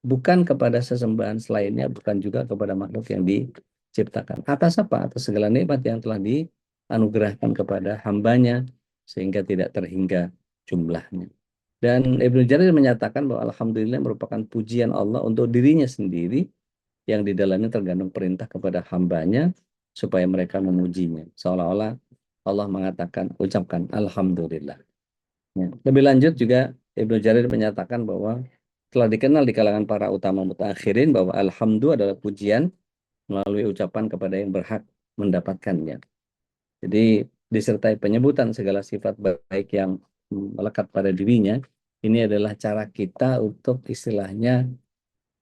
bukan kepada sesembahan selainnya, bukan juga kepada makhluk yang diciptakan. Atas apa? Atas segala nikmat yang telah dianugerahkan kepada hambanya sehingga tidak terhingga jumlahnya. Dan Ibnu Jarir menyatakan bahwa alhamdulillah merupakan pujian Allah untuk dirinya sendiri yang di dalamnya tergantung perintah kepada hambanya supaya mereka memujinya. Seolah-olah Allah mengatakan, ucapkan alhamdulillah. Ya. Lebih lanjut juga Ibnu Jarir menyatakan bahwa telah dikenal di kalangan para utama mutakhirin bahwa alhamdulillah adalah pujian melalui ucapan kepada yang berhak mendapatkannya. Jadi disertai penyebutan segala sifat baik yang melekat pada dirinya, ini adalah cara kita untuk istilahnya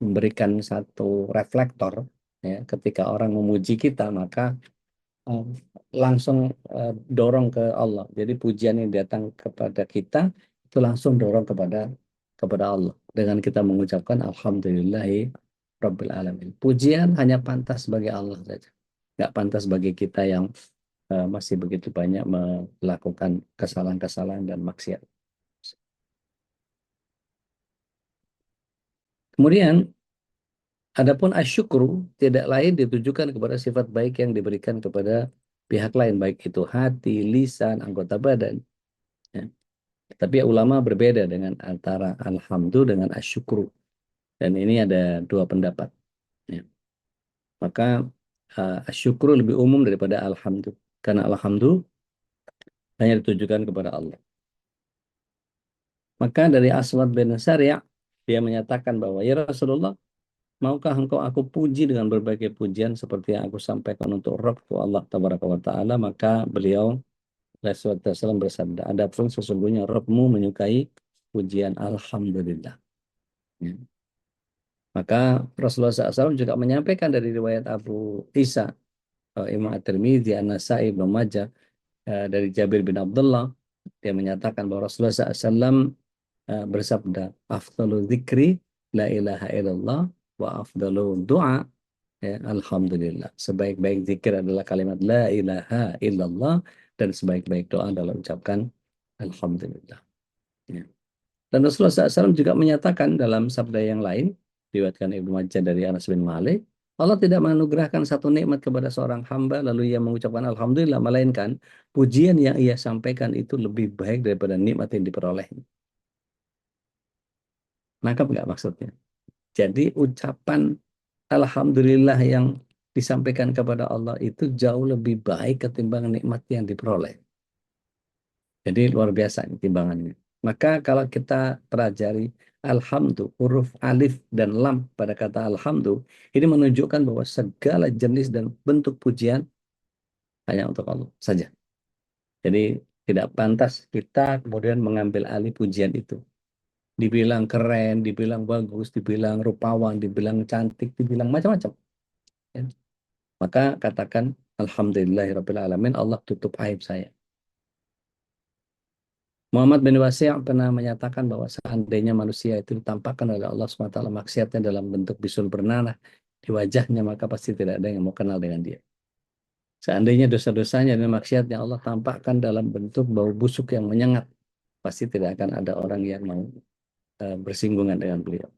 memberikan satu reflektor, ya, ketika orang memuji kita maka langsung dorong ke Allah. Jadi pujian yang datang kepada kita itu langsung dorong kepada Allah dengan kita mengucapkan alhamdulillahi rabbil alamin. Pujian hanya pantas bagi Allah saja, nggak pantas bagi kita yang masih begitu banyak melakukan kesalahan-kesalahan dan maksiat. Kemudian adapun asyukru tidak lain ditujukan kepada sifat baik yang diberikan kepada pihak lain, baik itu hati, lisan, anggota badan. Ya. Tapi ulama berbeda dengan antara alhamdu dengan asyukru. Dan ini ada dua pendapat. Ya. Maka asyukru lebih umum daripada alhamdu. Karena alhamdu hanya ditujukan kepada Allah. Maka dari Aswad bin Sari' dia menyatakan bahwa ya Rasulullah, maukah engkau aku puji dengan berbagai pujian seperti yang aku sampaikan untuk Rabbku Allah Tabaraka wa Ta'ala? Maka beliau Rasulullah SAW bersabda, adapun sesungguhnya Rabbmu menyukai pujian alhamdulillah. Ya. Maka Rasulullah SAW juga menyampaikan dari riwayat Abu Isa, Imam At-Tirmidzi, An-Nasai, Ibnu Majah, dari Jabir bin Abdullah, dia menyatakan bahwa Rasulullah SAW bersabda, afdalu dzikri la ilaha illallah wa afdalu doa, ya, alhamdulillah. Sebaik-baik zikir adalah kalimat la ilaha illallah, dan sebaik-baik doa adalah ucapkan alhamdulillah. Ya. Dan Rasulullah SAW juga menyatakan dalam sabda yang lain, diriwayatkan Ibnu Majah dari Anas bin Malik, Allah tidak menganugerahkan satu nikmat kepada seorang hamba lalu ia mengucapkan alhamdulillah, melainkan pujian yang ia sampaikan itu lebih baik daripada nikmat yang diperolehnya. Nangkap nggak maksudnya? Jadi ucapan alhamdulillah yang disampaikan kepada Allah itu jauh lebih baik ketimbang nikmat yang diperoleh. Jadi luar biasa ini timbangannya. Maka kalau kita pelajari alhamdu, huruf alif dan lam pada kata alhamdu, ini menunjukkan bahwa segala jenis dan bentuk pujian hanya untuk Allah saja. Jadi tidak pantas kita kemudian mengambil alih pujian itu. Dibilang keren, dibilang bagus, dibilang rupawan, dibilang cantik, dibilang macam-macam. Ya. Maka katakan alhamdulillahirabbil alamin, Allah tutup aib saya. Muhammad bin Wasi' pernah menyatakan bahwa seandainya manusia itu ditampakkan oleh Allah SWT maksiatnya dalam bentuk bisul bernanah di wajahnya, maka pasti tidak ada yang mau kenal dengan dia. Seandainya dosa-dosanya dan maksiatnya Allah tampakkan dalam bentuk bau busuk yang menyengat, pasti tidak akan ada orang yang mau bersinggungan dengan beliau.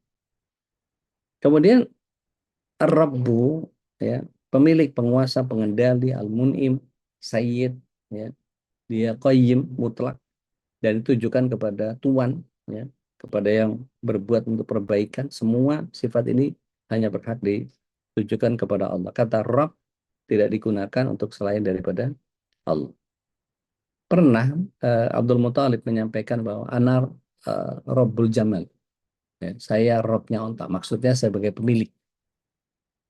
Kemudian Ar-Rabbu, ya, pemilik, penguasa, pengendali, Al-Mun'im, Sayyid, ya, dia Qayyim, mutlak, dan ditujukan kepada Tuhan, ya, kepada yang berbuat untuk perbaikan. Semua sifat ini hanya berhak ditujukan kepada Allah. Kata Rabb tidak digunakan untuk selain daripada Allah. Pernah Abdul Muthalib menyampaikan bahwa anar Rabbul Jamal, ya, saya Robnya onta, maksudnya sebagai pemilik.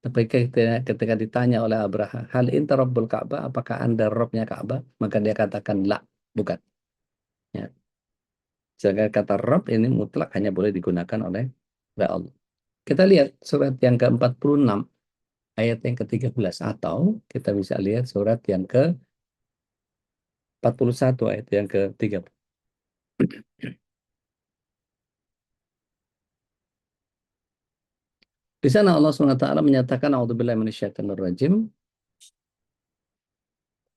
Tapi ketika ditanya oleh Abraha, hal inta Rabbul Ka'bah, apakah anda Robnya Ka'bah? Maka dia katakan, la, bukan. Ya. Sedangkan kata Rabb ini mutlak hanya boleh digunakan oleh Allah. Kita lihat surat yang ke-46, ayat yang ke-13. Atau kita bisa lihat surat yang ke-41, ayat yang ke-30. Di sana Allah SWT menyatakan, A'udzubillahi minasyaitonirrajim,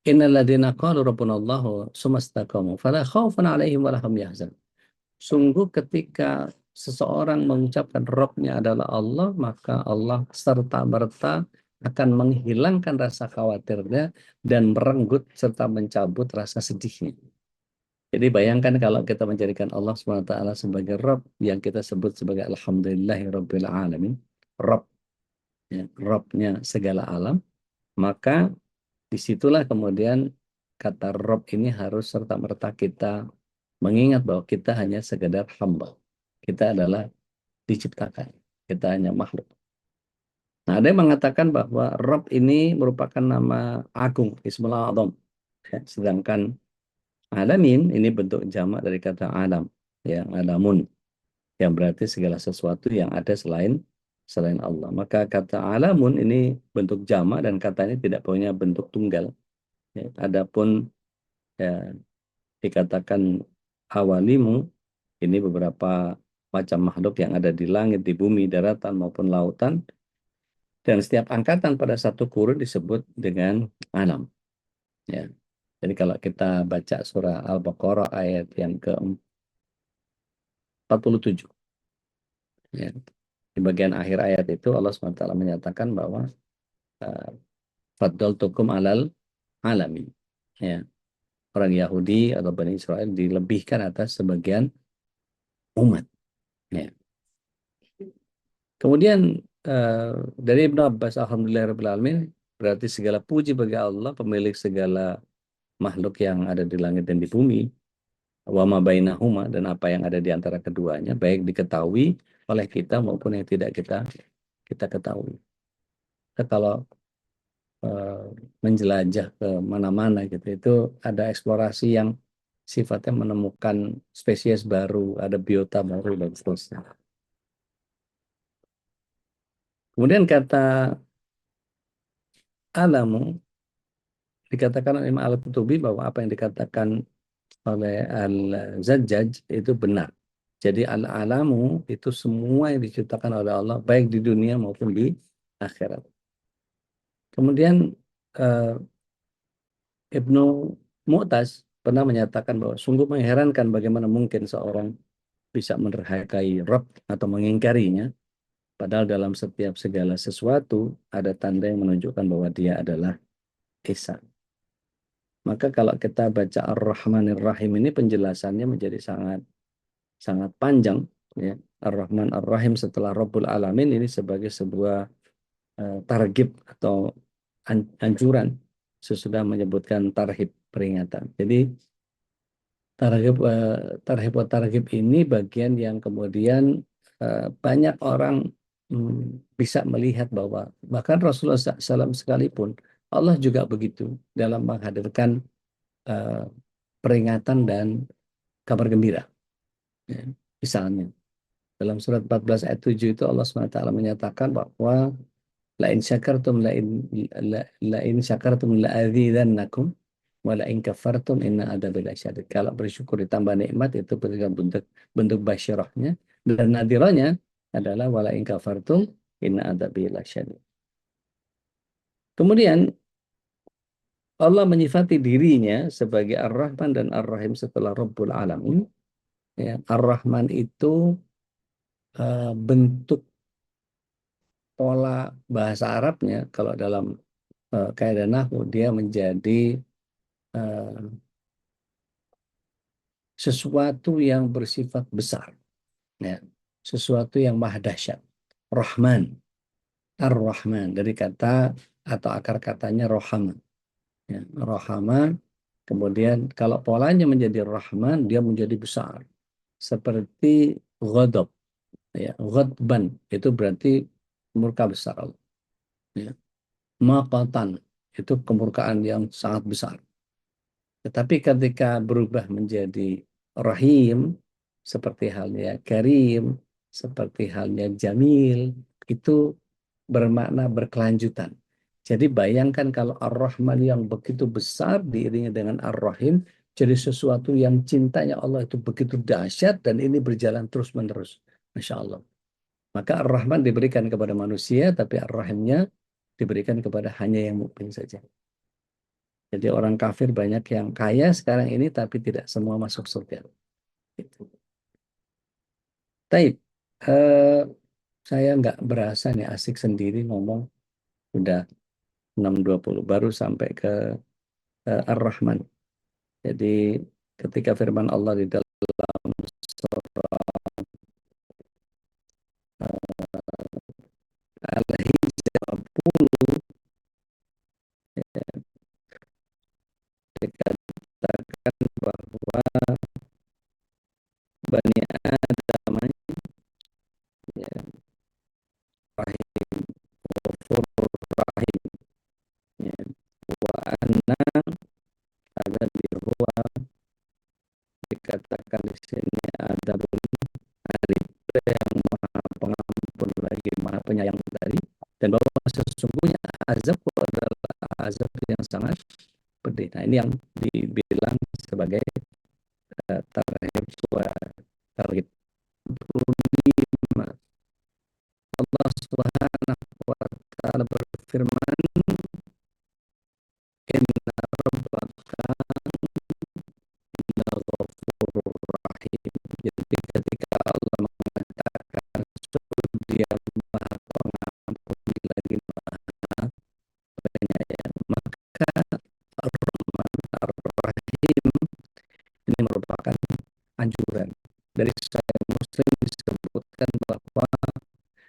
Innal ladzina qalu rabbunallahu tsumastaqamu fala khaufun 'alaihim wa lahum yahzanun. Sungguh ketika seseorang mengucapkan Rabb-nya adalah Allah, maka Allah serta-merta akan menghilangkan rasa khawatirnya dan merenggut serta mencabut rasa sedihnya. Jadi bayangkan kalau kita menjadikan Allah SWT sebagai Rabb yang kita sebut sebagai Alhamdulillahirabbil alamin, Rabb, ya, Rabb-nya segala alam, maka disitulah kemudian kata Rob ini harus serta-merta kita mengingat bahwa kita hanya sekedar hamba. Kita adalah diciptakan. Kita hanya makhluk. Nah, ada yang mengatakan bahwa Rob ini merupakan nama agung, Ismul A'zam. Ya, sedangkan alamin ini bentuk jamak dari kata alam, ya, alamun, yang berarti segala sesuatu yang ada selain Allah. Maka kata alamun ini bentuk jamak dan kata ini tidak punya bentuk tunggal. Ya, adapun, ya, dikatakan awalimu, ini beberapa macam makhluk yang ada di langit, di bumi, daratan maupun lautan, dan setiap angkatan pada satu kurun disebut dengan alam. Ya. Jadi kalau kita baca surah Al-Baqarah ayat yang ke-47, ya, di bagian akhir ayat itu Allah SWT menyatakan bahwa faddaltukum alal alamin. Ya. Orang Yahudi atau Bani Israel dilebihkan atas sebagian umat. Ya. Kemudian dari Ibnu Abbas, alhamdulillahirrahmanirrahim, berarti segala puji bagi Allah, pemilik segala makhluk yang ada di langit dan di bumi, wa ma bainahuma, dan apa yang ada di antara keduanya, baik diketahui oleh kita maupun yang tidak kita ketahui. Kita kalau menjelajah ke mana-mana gitu, itu ada eksplorasi yang sifatnya menemukan spesies baru, ada biota baru dan seterusnya. Kemudian kata alamu dikatakan oleh Imam Al-Qutubi bahwa apa yang dikatakan oleh Al-Zajjaj itu benar. Jadi al-alamu itu semua yang diciptakan oleh Allah baik di dunia maupun di akhirat. Kemudian eh, Ibnu Mu'taz pernah menyatakan bahwa sungguh mengherankan bagaimana mungkin seorang bisa menerhakai Rabb atau mengingkarinya, padahal dalam setiap segala sesuatu ada tanda yang menunjukkan bahwa dia adalah Esa. Maka kalau kita baca Ar-Rahmanir Rahim ini penjelasannya menjadi sangat sangat panjang, ya. Ar-Rahman Ar-Rahim setelah Rabbul Alamin ini sebagai sebuah targhib atau anjuran sesudah menyebutkan tarhib peringatan. Jadi tarhib wa targhib ini bagian yang kemudian banyak orang bisa melihat bahwa bahkan Rasulullah SAW sekalipun Allah juga begitu dalam menghadirkan eh, peringatan dan kabar gembira. Ya. Misalnya dalam surat 14 ayat 7 itu Allah SWT menyatakan bahwa lain syakartum lain syakartum la'adzidannakum wa lain kafartum inna adzabi lasyadid. Kalau bersyukur ditambah nikmat itu bentuk bentuk basyirahnya, dan nadirahnya adalah wa lain kafartum inna adzabi lasyadid. Kemudian Allah menyifati dirinya sebagai Ar-Rahman dan Ar-Rahim setelah Rabbul Alamin. Ya, Ar-Rahman itu bentuk pola bahasa Arabnya kalau dalam kaidah nahwu dia menjadi eh, sesuatu yang bersifat besar, ya, sesuatu yang maha dahsyat. Rahman, Ar-Rahman dari kata atau akar katanya rohama, ya, rohama. Kemudian kalau polanya menjadi Rahman, dia menjadi besar, seperti ghadab, ya, ghadban itu berarti murka besar Allah. Ya. Maqatan itu kemurkaan yang sangat besar. Tetapi ketika berubah menjadi Rahim, seperti halnya Karim, seperti halnya Jamil, itu bermakna berkelanjutan. Jadi bayangkan kalau Ar-Rahman yang begitu besar diiringi dengan Ar-Rahim, jadi sesuatu yang cintanya Allah itu begitu dahsyat dan ini berjalan terus-menerus. Masya Allah. Maka Ar-Rahman diberikan kepada manusia, tapi Ar-Rahimnya diberikan kepada hanya yang mukmin saja. Jadi orang kafir banyak yang kaya sekarang ini, tapi tidak semua masuk surga. Gitu. Taib, eh, saya nggak berasa nih asik sendiri ngomong, udah 6.20 baru sampai ke Ar-Rahman. Jadi ketika firman Allah di dalam surah Al-Hijr 40, ya, dikatakan bahwa Bani Adam, ya, Rahim, Ghafur Rahim, ya, wa anna ada di huwa, dikatakan di sini ada Alif yang maha pengampun lagi maha penyayang tadi, dan bahwa sesungguhnya azab adalah azab yang sangat pedih. Nah ini yang dibilang sebagai tarhib wa tarhib. Allah Subhanahu wa taala berfirman, inna rabbaka laghafurur rahim. Jadi ketika Allah mengatakan dia maha pengampun lagi maha penyayang, maka Ar-Rahman Ar-Rahim ini merupakan anjuran. Dari Sahih Muslim disebutkan bahwa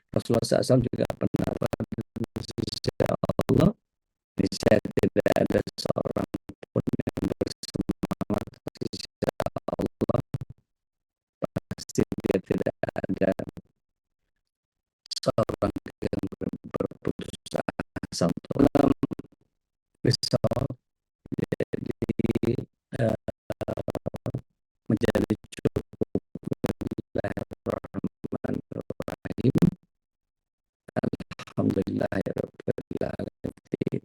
Rasulullah SAW juga pernah di sisi Allah, niscaya tidak ada seorang pun yang bersemangat di sisi Allah, pasti dia tidak ada seorang yang berputus asa untuk risau. Jadi eh, menjadi cukup. Bismillahirrahmanirrahim. Alhamdulillahirrahmanirrahim.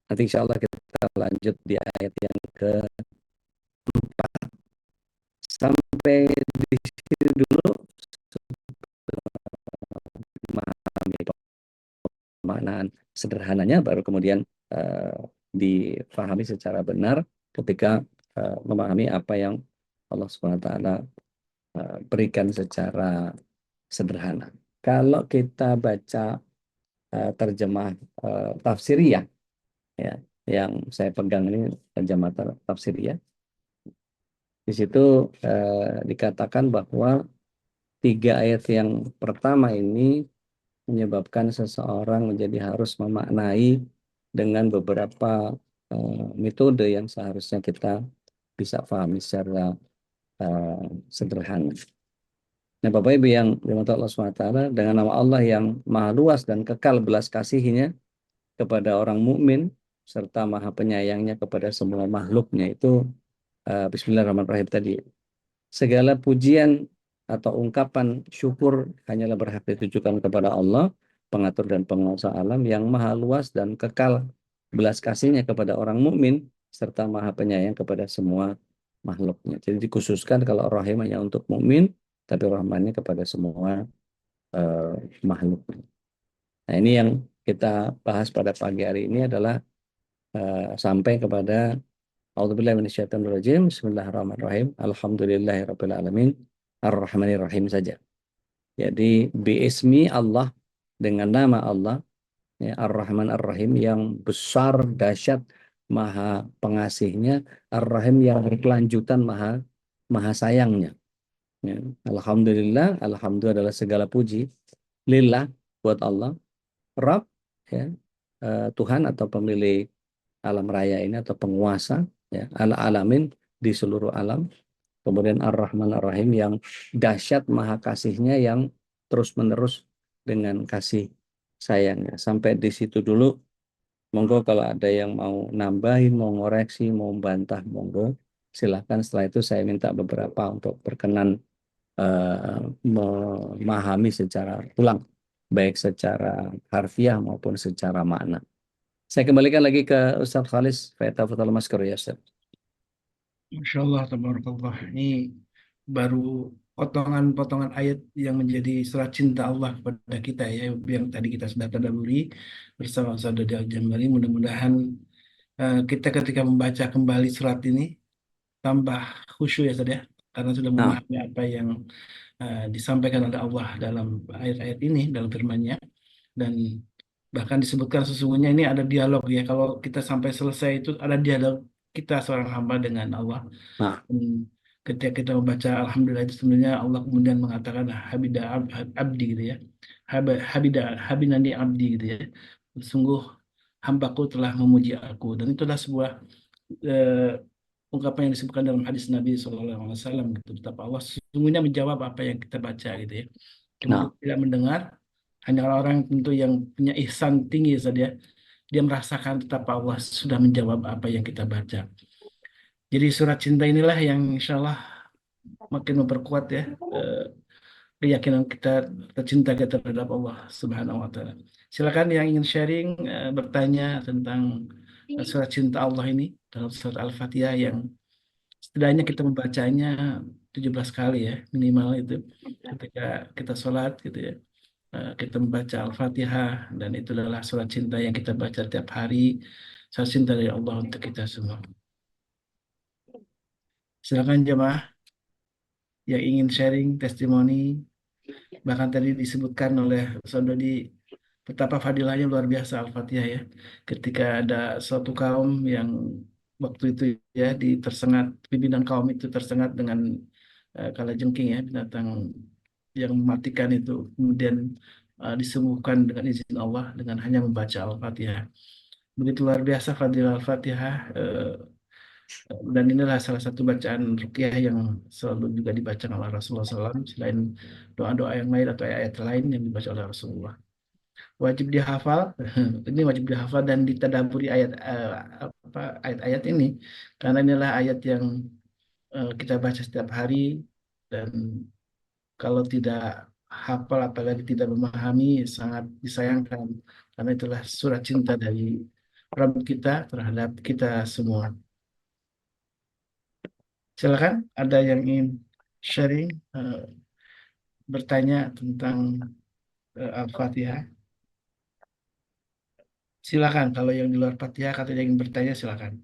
Nanti insya Allah kita lanjut di ayat yang ke-4. Sampai di pemaknaan sederhananya baru kemudian difahami secara benar ketika memahami apa yang Allah Subhanahu wa taala berikan secara sederhana. Kalau kita baca terjemah tafsiriyah, ya, yang saya pegang ini terjemah tafsiriyah, di situ dikatakan bahwa 3 ayat yang pertama ini menyebabkan seseorang menjadi harus memaknai dengan beberapa metode yang seharusnya kita bisa pahami secara sederhana. Nah, Bapak Ibu yang dirahmati Allah SWT, dengan nama Allah yang maha luas dan kekal belas kasihnya kepada orang mukmin serta maha penyayangnya kepada semua makhluknya, itu Bismillahirrahmanirrahim tadi. Segala pujian atau ungkapan syukur hanyalah berhak ditujukan kepada Allah, pengatur dan penguasa alam yang maha luas dan kekal belas kasihnya kepada orang mukmin serta maha penyayang kepada semua makhluknya. Jadi dikhususkan kalau rahim hanya untuk mukmin, tapi rahmannya kepada semua makhluk. Nah, ini yang kita bahas pada pagi hari ini adalah sampai kepada A'udzubillahi minasyaitonirrajim. Bismillahirrahmanirrahim. Alhamdulillahirabbil alamin. Ar-Rahmanir-Rahim saja. Jadi biismi Allah, dengan nama Allah, ya, Ar-Rahman Ar-Rahim, yang besar, dahsyat, maha pengasihnya, Ar-Rahim yang berkelanjutan, maha sayangnya. Ya. Alhamdulillah, alhamdulillah adalah segala puji. Lillah, buat Allah. Rabb, ya, Tuhan atau pemilik alam raya ini atau penguasa, ya, alamin, di seluruh alam. Kemudian Ar-Rahman Ar-Rahim yang dahsyat maha kasihnya yang terus-menerus dengan kasih sayangnya. Sampai di situ dulu. Monggo kalau ada yang mau nambahin, mau ngoreksi, mau bantah, monggo silahkan. Setelah itu saya minta beberapa untuk berkenan memahami secara ulang, baik secara harfiah maupun secara makna. Saya kembalikan lagi ke Ustaz Khalis. Fathul Maskur, ya Ustaz. Masya Allah, tabarakallah. Ini baru potongan-potongan ayat yang menjadi surat cinta Allah kepada kita ya, yang tadi kita sudah tadabburi bersama Ustaz Dodi Al-Jambari. Mudah-mudahan kita ketika membaca kembali surat ini tambah khusyuk ya Ustaz ya, karena sudah Nah, memahami apa yang disampaikan oleh Allah dalam ayat-ayat ini, dalam firman-Nya. Dan bahkan disebutkan sesungguhnya ini ada dialog ya, kalau kita sampai selesai itu ada dialog kita seorang hamba dengan Allah. nah, Dan ketika kita membaca Alhamdulillah itu sebenarnya Allah kemudian mengatakan Habida abdi gitu ya. Habida habinani abdi gitu ya. Sungguh hambaku telah memuji aku. Dan itulah sebuah ungkapan yang disebutkan dalam hadis Nabi SAW gitu. Betapa Allah sesungguhnya menjawab apa yang kita baca gitu ya. Kemudian nah, tidak mendengar, hanya orang tentu yang punya ihsan tinggi saja. Dia merasakan betapa Allah sudah menjawab apa yang kita baca. Jadi surat cinta inilah yang insya Allah makin memperkuat ya eh, keyakinan kita, tercinta kita terhadap Allah Subhanahu wa taala. Silakan yang ingin sharing, bertanya tentang surat cinta Allah ini dalam surat Al-Fatihah yang setidaknya kita membacanya 17 kali ya minimal itu ketika kita sholat gitu ya. Kita membaca Al-Fatihah dan itu adalah surat cinta yang kita baca tiap hari, surat cinta dari Allah untuk kita semua. Silakan jemaah yang ingin sharing testimoni. Bahkan tadi disebutkan oleh Ustaz Dodi betapa fadilahnya luar biasa Al-Fatihah ya. Ketika ada suatu kaum yang waktu itu ya tersengat, pimpinan kaum itu tersengat dengan kalajengking ya, binatang yang mematikan itu, kemudian disembuhkan dengan izin Allah dengan hanya membaca Al-Fatihah. Begitu luar biasa fadilah Al-Fatihah, dan inilah salah satu bacaan ruqyah yang selalu juga dibaca oleh Rasulullah SAW selain doa-doa yang lain atau ayat-ayat lain yang dibaca oleh Rasulullah. Wajib dihafal, ini wajib dihafal dan ditadaburi ayat-ayat ini, karena inilah ayat yang kita baca setiap hari, dan kalau tidak hafal apalagi tidak memahami sangat disayangkan, karena itulah surat cinta dari Rabb kita terhadap kita semua. Silakan ada yang ingin sharing, bertanya tentang Al-Fatihah. Silakan kalau yang di luar Fatihah atau yang ingin bertanya silakan.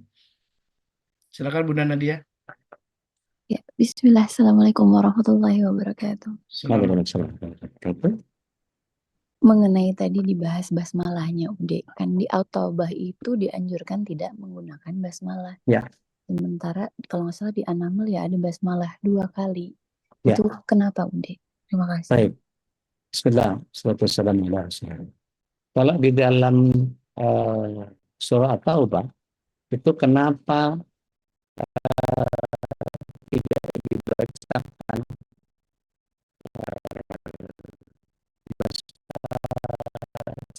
Silakan Bunda Nadia. Ya, Bismillah. Assalamualaikum warahmatullahi wabarakatuh. Silakan. Waalaikumsalam. Mengenai tadi dibahas basmalahnya, Ude, kan di At-Taubah itu dianjurkan tidak menggunakan basmalah. Ya. Sementara kalau nggak salah di An-Naml ya ada basmalah 2 kali. Ya. Itu kenapa, Ude? Terima kasih. Baik. Bismillah. Assalamualaikum warahmatullahi wabarakatuh. Kalau di dalam surah At-Taubah itu kenapa tidak dibacakan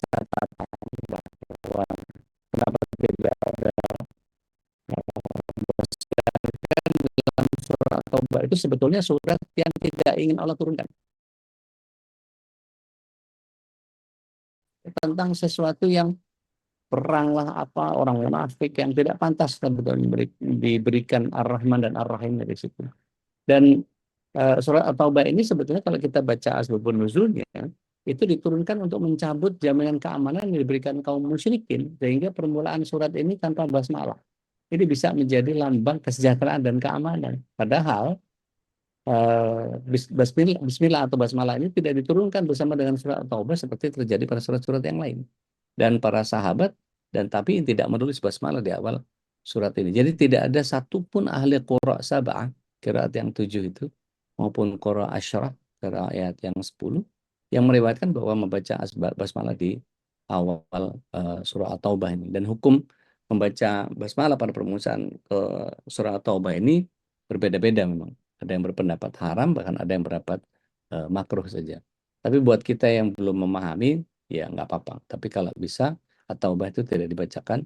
catatan bahwa kenapa tidak ada dalam surah At-Taubah itu sebetulnya surat yang tidak ingin Allah turunkan tentang sesuatu yang perang lah apa orang munafik yang tidak pantas sebetulnya diberikan Ar-Rahman dan Ar-Rahim dari situ. Dan surat At-Taubah ini sebetulnya kalau kita baca asbabun nuzulnya itu diturunkan untuk mencabut jaminan keamanan yang diberikan kaum musyrikin sehingga permulaan surat ini tanpa basmalah. Ini bisa menjadi lambang kesejahteraan dan keamanan. Padahal Bismillah atau basmalah ini tidak diturunkan bersama dengan surat At-Taubah seperti terjadi pada surat-surat yang lain. Dan para sahabat dan tabi'in tidak menulis basmalah di awal surat ini. Jadi tidak ada satupun ahli qura' sab'ah, qiraat yang 7 itu, maupun qura' asyrah, qiraat yang 10, yang meriwayatkan bahwa membaca basmalah di awal surah At-Taubah ini. Dan hukum membaca basmalah pada permulaan surah At-Taubah ini berbeda-beda memang. Ada yang berpendapat haram, bahkan ada yang berpendapat makruh saja. Tapi buat kita yang belum memahami, ya nggak apa-apa. Tapi kalau bisa, At-Taubah itu tidak dibacakan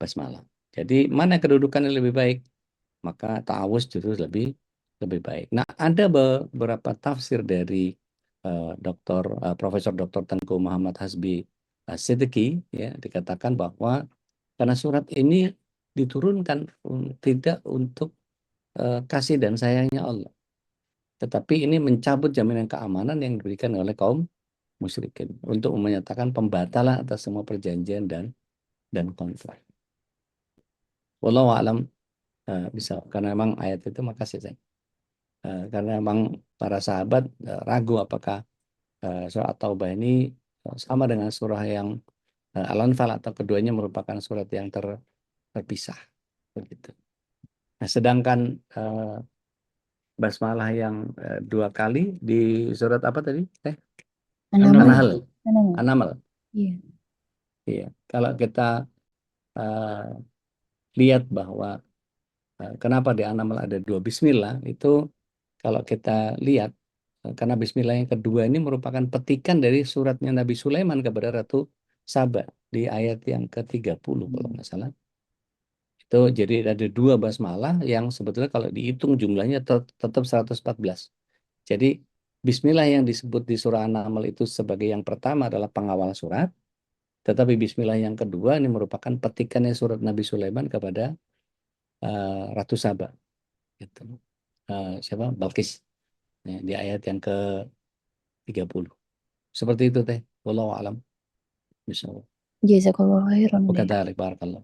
basmalah. Jadi mana kedudukannya lebih baik? Maka ta'awuz justru lebih baik. Nah, ada beberapa tafsir dari Profesor Dr. Tengku Muhammad Hasbi Siddiqi, ya, dikatakan bahwa karena surat ini diturunkan tidak untuk kasih dan sayangnya Allah. Tetapi ini mencabut jaminan keamanan yang diberikan oleh kaum musyrikin untuk menyatakan pembatalan atas semua perjanjian dan kontrak. Wallahu a'lam bisa karena memang ayat itu makasih saya. Karena memang para sahabat ragu apakah surah At-Taubah ini sama dengan surah yang Al-Anfal atau keduanya merupakan surat yang terpisah begitu. Nah, sedangkan basmalah yang 2 kali di surat apa tadi? An-Naml. An-Nahl. An-Naml. Iya. Iya. Kalau kita lihat bahwa kenapa di An-Naml ada 2 bismillah, itu kalau kita lihat karena bismillah yang kedua ini merupakan petikan dari suratnya Nabi Sulaiman kepada Ratu Saba di ayat yang ke-30 kalau nggak salah. Itu jadi ada 2 basmalah yang sebetulnya kalau dihitung jumlahnya tetap 114. Jadi bismillah yang disebut di surah An-Naml itu sebagai yang pertama adalah pengawal surat, tetapi bismillah yang kedua ini merupakan petikannya surat Nabi Sulaiman kepada Ratu Saba. Gitu. Siapa? Balkis. Ya, di ayat yang ke-30. Seperti itu teh. Wallahu a'lam. Insyaallah. Jazakallahu khairan, Ude. Wakadzalik barakallah.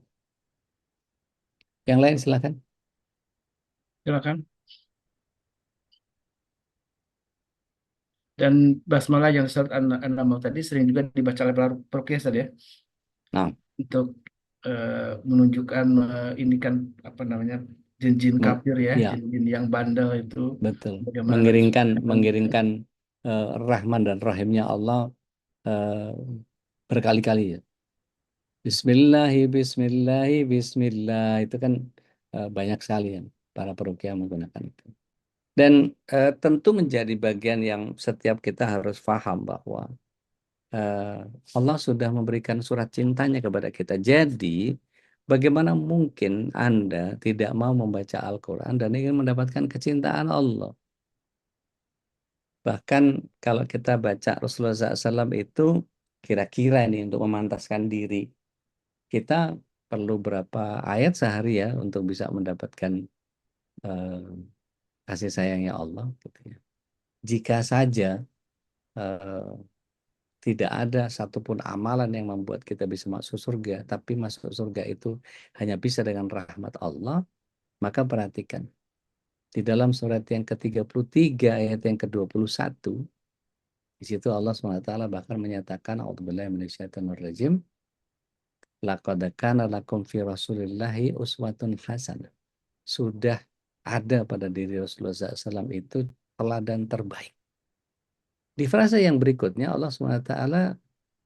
Yang lain silakan. Silakan. Dan basmalah yang surat An-Naml tadi sering juga dibaca oleh para peruqyah tadi ya. Nah, Untuk menunjukkan ini kan apa namanya jin-jin kafir ya, ya, jin-jin yang bandel itu betul. bagaimana Nabi Sulaiman Mengiringkan Rahman dan Rahimnya Allah berkali-kali ya. Bismillahi, Bismillahi, Bismillah. Itu kan banyak sekali ya para peruqyah menggunakan itu. Dan tentu menjadi bagian yang setiap kita harus paham bahwa Allah sudah memberikan surat cintanya kepada kita. Jadi, bagaimana mungkin Anda tidak mau membaca Al-Quran dan ingin mendapatkan kecintaan Allah? Bahkan kalau kita baca Rasulullah SAW itu kira-kira ini untuk memantaskan diri, kita perlu berapa ayat sehari ya untuk bisa mendapatkan kasih sayangnya Allah. Gitu ya. Jika saja Tidak ada satupun amalan yang membuat kita bisa masuk surga, tapi masuk surga itu hanya bisa dengan rahmat Allah. Maka perhatikan, di dalam surat yang ke-33 ayat yang ke-21, di situ Allah SWT bahkan menyatakan, A'udzubillahi minasyaitonirrajim, laqad kana lakum fi Rasulillahi uswatun hasanah. Sudah ada pada diri Rasulullah SAW itu teladan terbaik. Di frasa yang berikutnya Allah SWT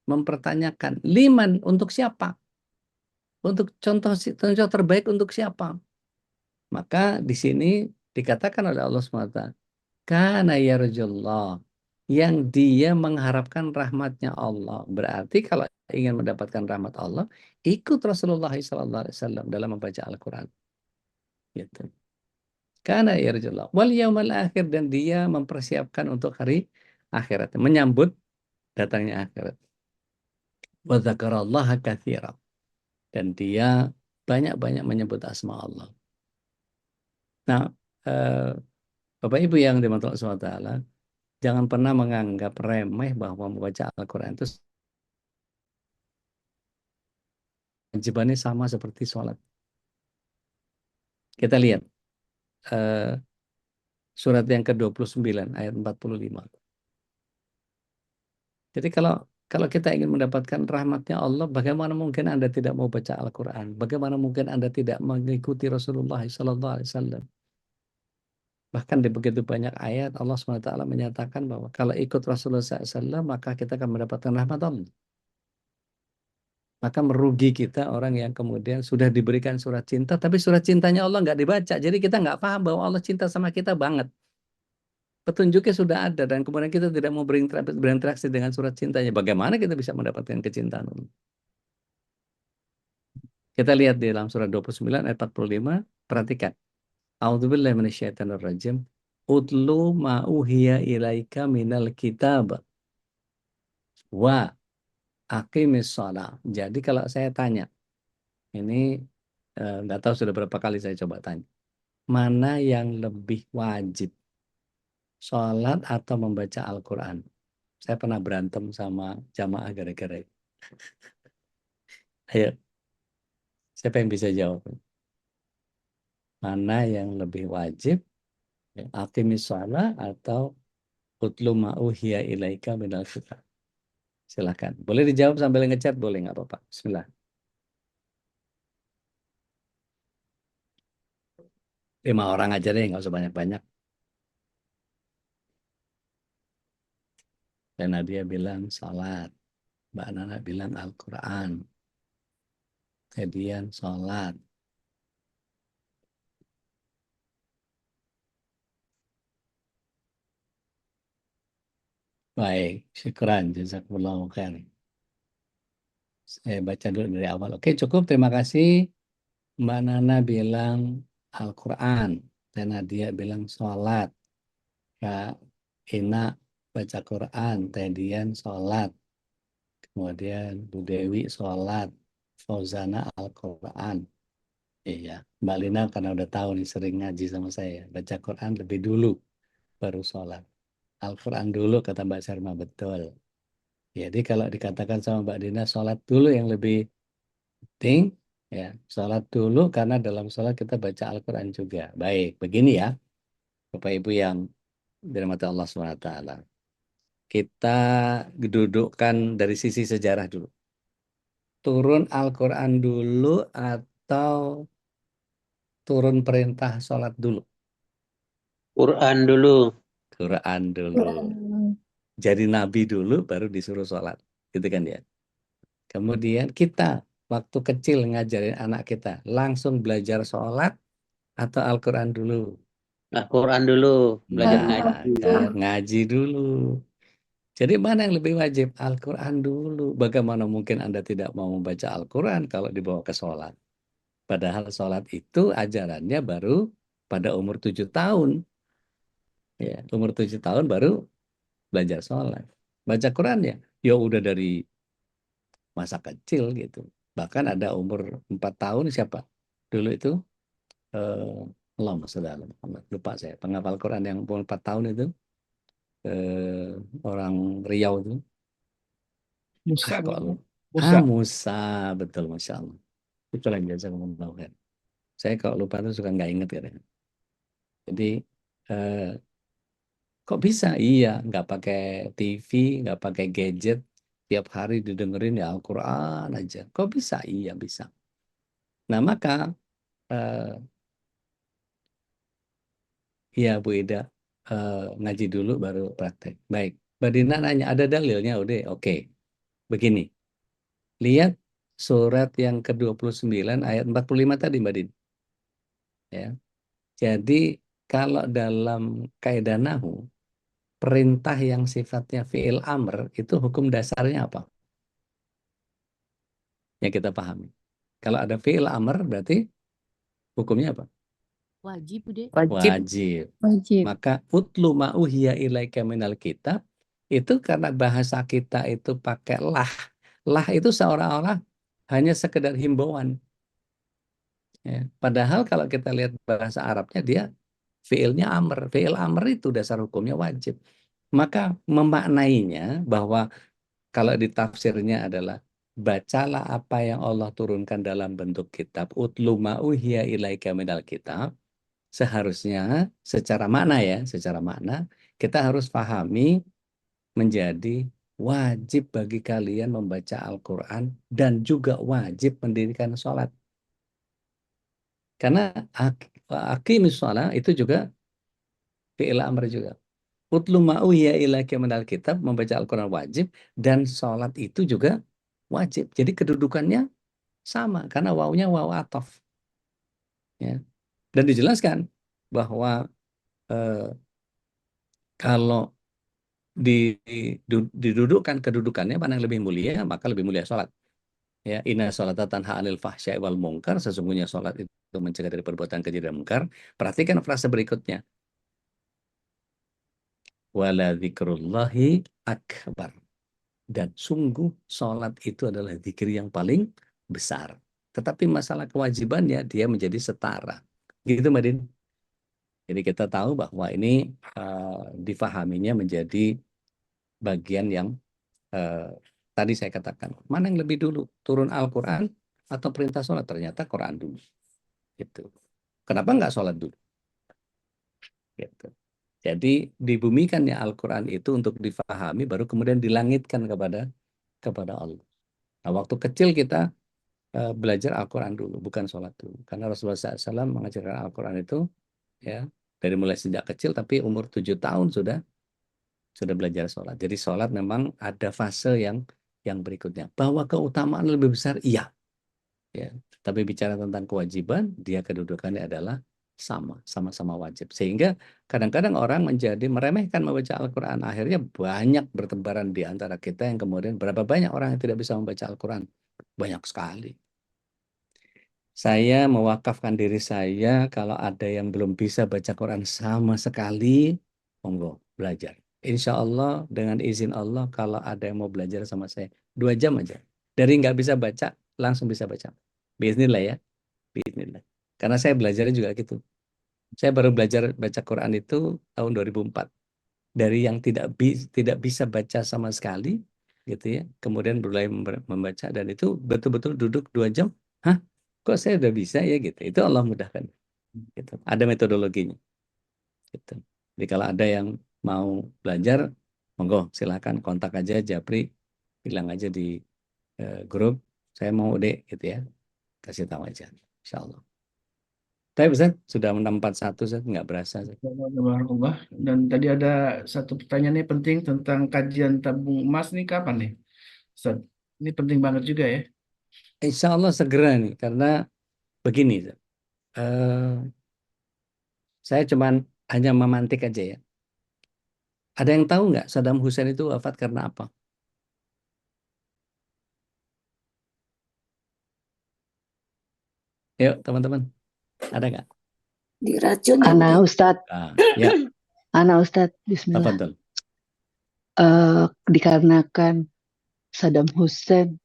mempertanyakan, liman, untuk siapa? Untuk contoh terbaik untuk siapa? Maka di sini dikatakan oleh Allah SWT, kana yarjullah, yang dia mengharapkan rahmatnya Allah. Berarti kalau ingin mendapatkan rahmat Allah, ikut Rasulullah SAW dalam membaca Al-Quran. Gitu. Kana yarjullah wal yaumal akhir, dan dia mempersiapkan untuk hari akhirat, menyambut datangnya akhirat. Wa dzakarallaha katsira, dan dia banyak-banyak menyebut asma Allah. Nah, Bapak Ibu yang dimaksud Allah SWT, jangan pernah menganggap remeh bahwa membaca Al-Quran itu kewajibannya sama seperti sholat. Kita lihat surat yang ke-29 ayat 45. Jadi kalau kita ingin mendapatkan rahmatnya Allah, bagaimana mungkin Anda tidak mau baca Al-Quran? Bagaimana mungkin Anda tidak mengikuti Rasulullah SAW? Bahkan di begitu banyak ayat Allah SWT menyatakan bahwa kalau ikut Rasulullah SAW maka kita akan mendapatkan rahmat Allah. Maka merugi kita orang yang kemudian sudah diberikan surat cinta, tapi surat cintanya Allah nggak dibaca. Jadi kita nggak paham bahwa Allah cinta sama kita banget. Petunjuknya sudah ada, dan kemudian kita tidak mau berinteraksi dengan surat cintanya. Bagaimana kita bisa mendapatkan kecintaan Allah? Kita lihat di dalam surat 29 ayat 45, perhatikan. A'udzubillahi minasyaitonirrajim. Utlu ma uhiya ilaika minal kitab wa aqimis shalah. Jadi kalau saya tanya, ini nggak tahu sudah berapa kali saya coba tanya, mana yang lebih wajib, sholat atau membaca Al-Quran? Saya pernah berantem sama jamaah gara-gara itu. Ayo, siapa yang bisa jawab? Mana yang lebih wajib, aqimis shalah atau utlu ma uhiya ilaika minal kitab? Silakan. Boleh dijawab sambil ngechat, boleh, nggak apa-apa. Bismillah. Lima orang aja deh, nggak usah banyak-banyak. Dan Nadia bilang salat. Mbak Nana bilang Al-Quran. Kemudian salat. Baik, syukran. Jazakumullah khair. Saya baca dulu dari awal. Oke, cukup. Terima kasih. Mbak Nana bilang Al-Quran. Dan Nadia bilang salat. Kak Ina baca Quran. Tedian salat. Kemudian Bu Dewi sholat, Fauzana Al-Quran. Iya, Mbak Lina karena udah tahu nih sering ngaji sama saya. Baca Quran lebih dulu, baru sholat. Al-Quran dulu, kata Mbak Sharma, betul. Jadi kalau dikatakan sama Mbak Dina, sholat dulu yang lebih penting, ya sholat dulu karena dalam sholat kita baca Al-Quran juga. Baik, begini ya, Bapak Ibu yang dirahmati Allah SWT. Kita dudukkan dari sisi sejarah dulu. Turun Al-Quran dulu atau turun perintah sholat dulu? Quran dulu. Quran dulu. Jadi Nabi dulu baru disuruh sholat. Gitu kan ya. Kemudian kita waktu kecil ngajarin anak kita langsung belajar sholat atau Al-Quran dulu? Al-Quran dulu. Belajar Nah, ngaji. kan ngaji dulu. Jadi mana yang lebih wajib? Al-Quran dulu. Bagaimana mungkin Anda tidak mau membaca Al-Quran kalau dibawa ke sholat? Padahal sholat itu ajarannya baru pada umur 7 tahun. Ya, umur 7 tahun baru belajar sholat. Baca Quran ya, ya udah dari masa kecil gitu. Bahkan ada umur 4 tahun siapa? Dulu itu, Allahumma sholli ala Muhammad. Lupa saya. Penghafal Quran yang umur 4 tahun itu, orang Riau itu. Musa kok berarti. Musa. Musa. Musa, betul, Masya Allah. Itu yang biasa ngomong kan. Saya kalau lupa tuh suka nggak inget ya. Jadi eh, kok bisa? Iya, nggak pakai TV, nggak pakai gadget, tiap hari didengerin ya Al-Quran aja. Kok bisa? Iya bisa. Nah maka eh, iya Bu Ida, ngaji dulu baru praktek. Baik, Mbak Dina nanya ada dalilnya, udah oke. Begini, lihat surat yang ke-29 ayat 45 tadi Mbak Din. Ya. Jadi kalau dalam kaidah nahu, perintah yang sifatnya fi'il amr itu hukum dasarnya apa? Yang kita pahami. Kalau ada fi'il amr berarti hukumnya apa? Wajib, Dek. Wajib. Wajib. Wajib. Maka utlu ma'uhiya ilaika minal kitab itu karena bahasa kita itu pakai lah. Lah itu seolah-olah hanya sekedar himbauan. Ya. Padahal kalau kita lihat bahasa Arabnya dia fi'ilnya amr. Fi'il amr itu dasar hukumnya wajib. Maka memaknainya bahwa kalau ditafsirnya adalah bacalah apa yang Allah turunkan dalam bentuk kitab. Utlu ma'uhiya ilaika minal kitab. Seharusnya secara makna ya, secara makna kita harus pahami menjadi wajib bagi kalian membaca Al-Quran dan juga wajib mendirikan sholat. Karena aqimis sholat itu juga fi'il amr juga. Utlu ma'uhiya ilaika minal kitab, membaca Al-Quran wajib, dan sholat itu juga wajib. Jadi kedudukannya sama, karena wawunya waw ataf. Ya. Dan dijelaskan bahwa kalau didudukkan kedudukannya mana yang lebih mulia, maka lebih mulia sholat. Ya, inna sholata tanha 'anil fahsya'i wal munkar, sesungguhnya sholat itu mencegah dari perbuatan keji dan munkar. Perhatikan frase berikutnya. Wala dzikrullahi akbar. Dan sungguh sholat itu adalah zikir yang paling besar. Tetapi masalah kewajibannya dia menjadi setara. Gitu Mbak Din. Jadi kita tahu bahwa ini difahaminya menjadi bagian yang tadi saya katakan, mana yang lebih dulu, turun Al-Quran atau perintah sholat? Ternyata Quran dulu. Gitu. Kenapa nggak sholat dulu? Gitu. Jadi dibumikannya Al-Quran itu untuk difahami, baru kemudian dilangitkan kepada Allah. Nah, waktu kecil kita belajar Al-Quran dulu, bukan sholat dulu. Karena Rasulullah SAW mengajarkan Al-Quran itu ya dari mulai sejak kecil, tapi umur 7 tahun sudah belajar sholat. Jadi sholat memang ada fase yang berikutnya. Bahwa keutamaan lebih besar, iya. Ya. Tapi bicara tentang kewajiban, dia kedudukannya adalah sama-sama wajib. Sehingga kadang-kadang orang menjadi meremehkan membaca Al-Quran. Akhirnya banyak bertebaran di antara kita yang kemudian berapa banyak orang yang tidak bisa membaca Al-Quran. Banyak sekali. Saya mewakafkan diri saya kalau ada yang belum bisa baca Quran sama sekali, monggo belajar. Insya Allah dengan izin Allah kalau ada yang mau belajar sama saya 2 jam aja. Dari nggak bisa baca langsung bisa baca. Bismillah ya, bismillah. Karena saya belajarnya juga gitu. Saya baru belajar baca Quran itu tahun 2004. Dari yang tidak bisa baca sama sekali, gitu ya. Kemudian mulai membaca dan itu betul-betul duduk 2 jam. Hah? Kok saya udah bisa ya gitu. Itu Allah mudahkan. Gitu. Ada metodologinya. Gitu. Jadi kalau ada yang mau belajar, monggo silakan kontak aja Japri, bilang aja di grup, saya mau dek gitu ya. Kasih tahu aja. Insya Allah. Tapi Ustaz, sudah 641, Ustaz, nggak berasa. Ustaz. Barakallah. Dan tadi ada satu pertanyaan nih penting tentang kajian tabung emas nih kapan nih? Ustaz, ini penting banget juga ya. Insya Allah segera nih, karena begini, Ustaz. Saya cuman hanya memantik aja ya. Ada yang tahu nggak Saddam Hussein itu wafat karena apa? Yuk teman-teman, ada nggak? Diracun ya, Ana Bu. Ustadz, Ya, Ana Ustadz, Bismillah. tafadhol. Dikarenakan Saddam Hussein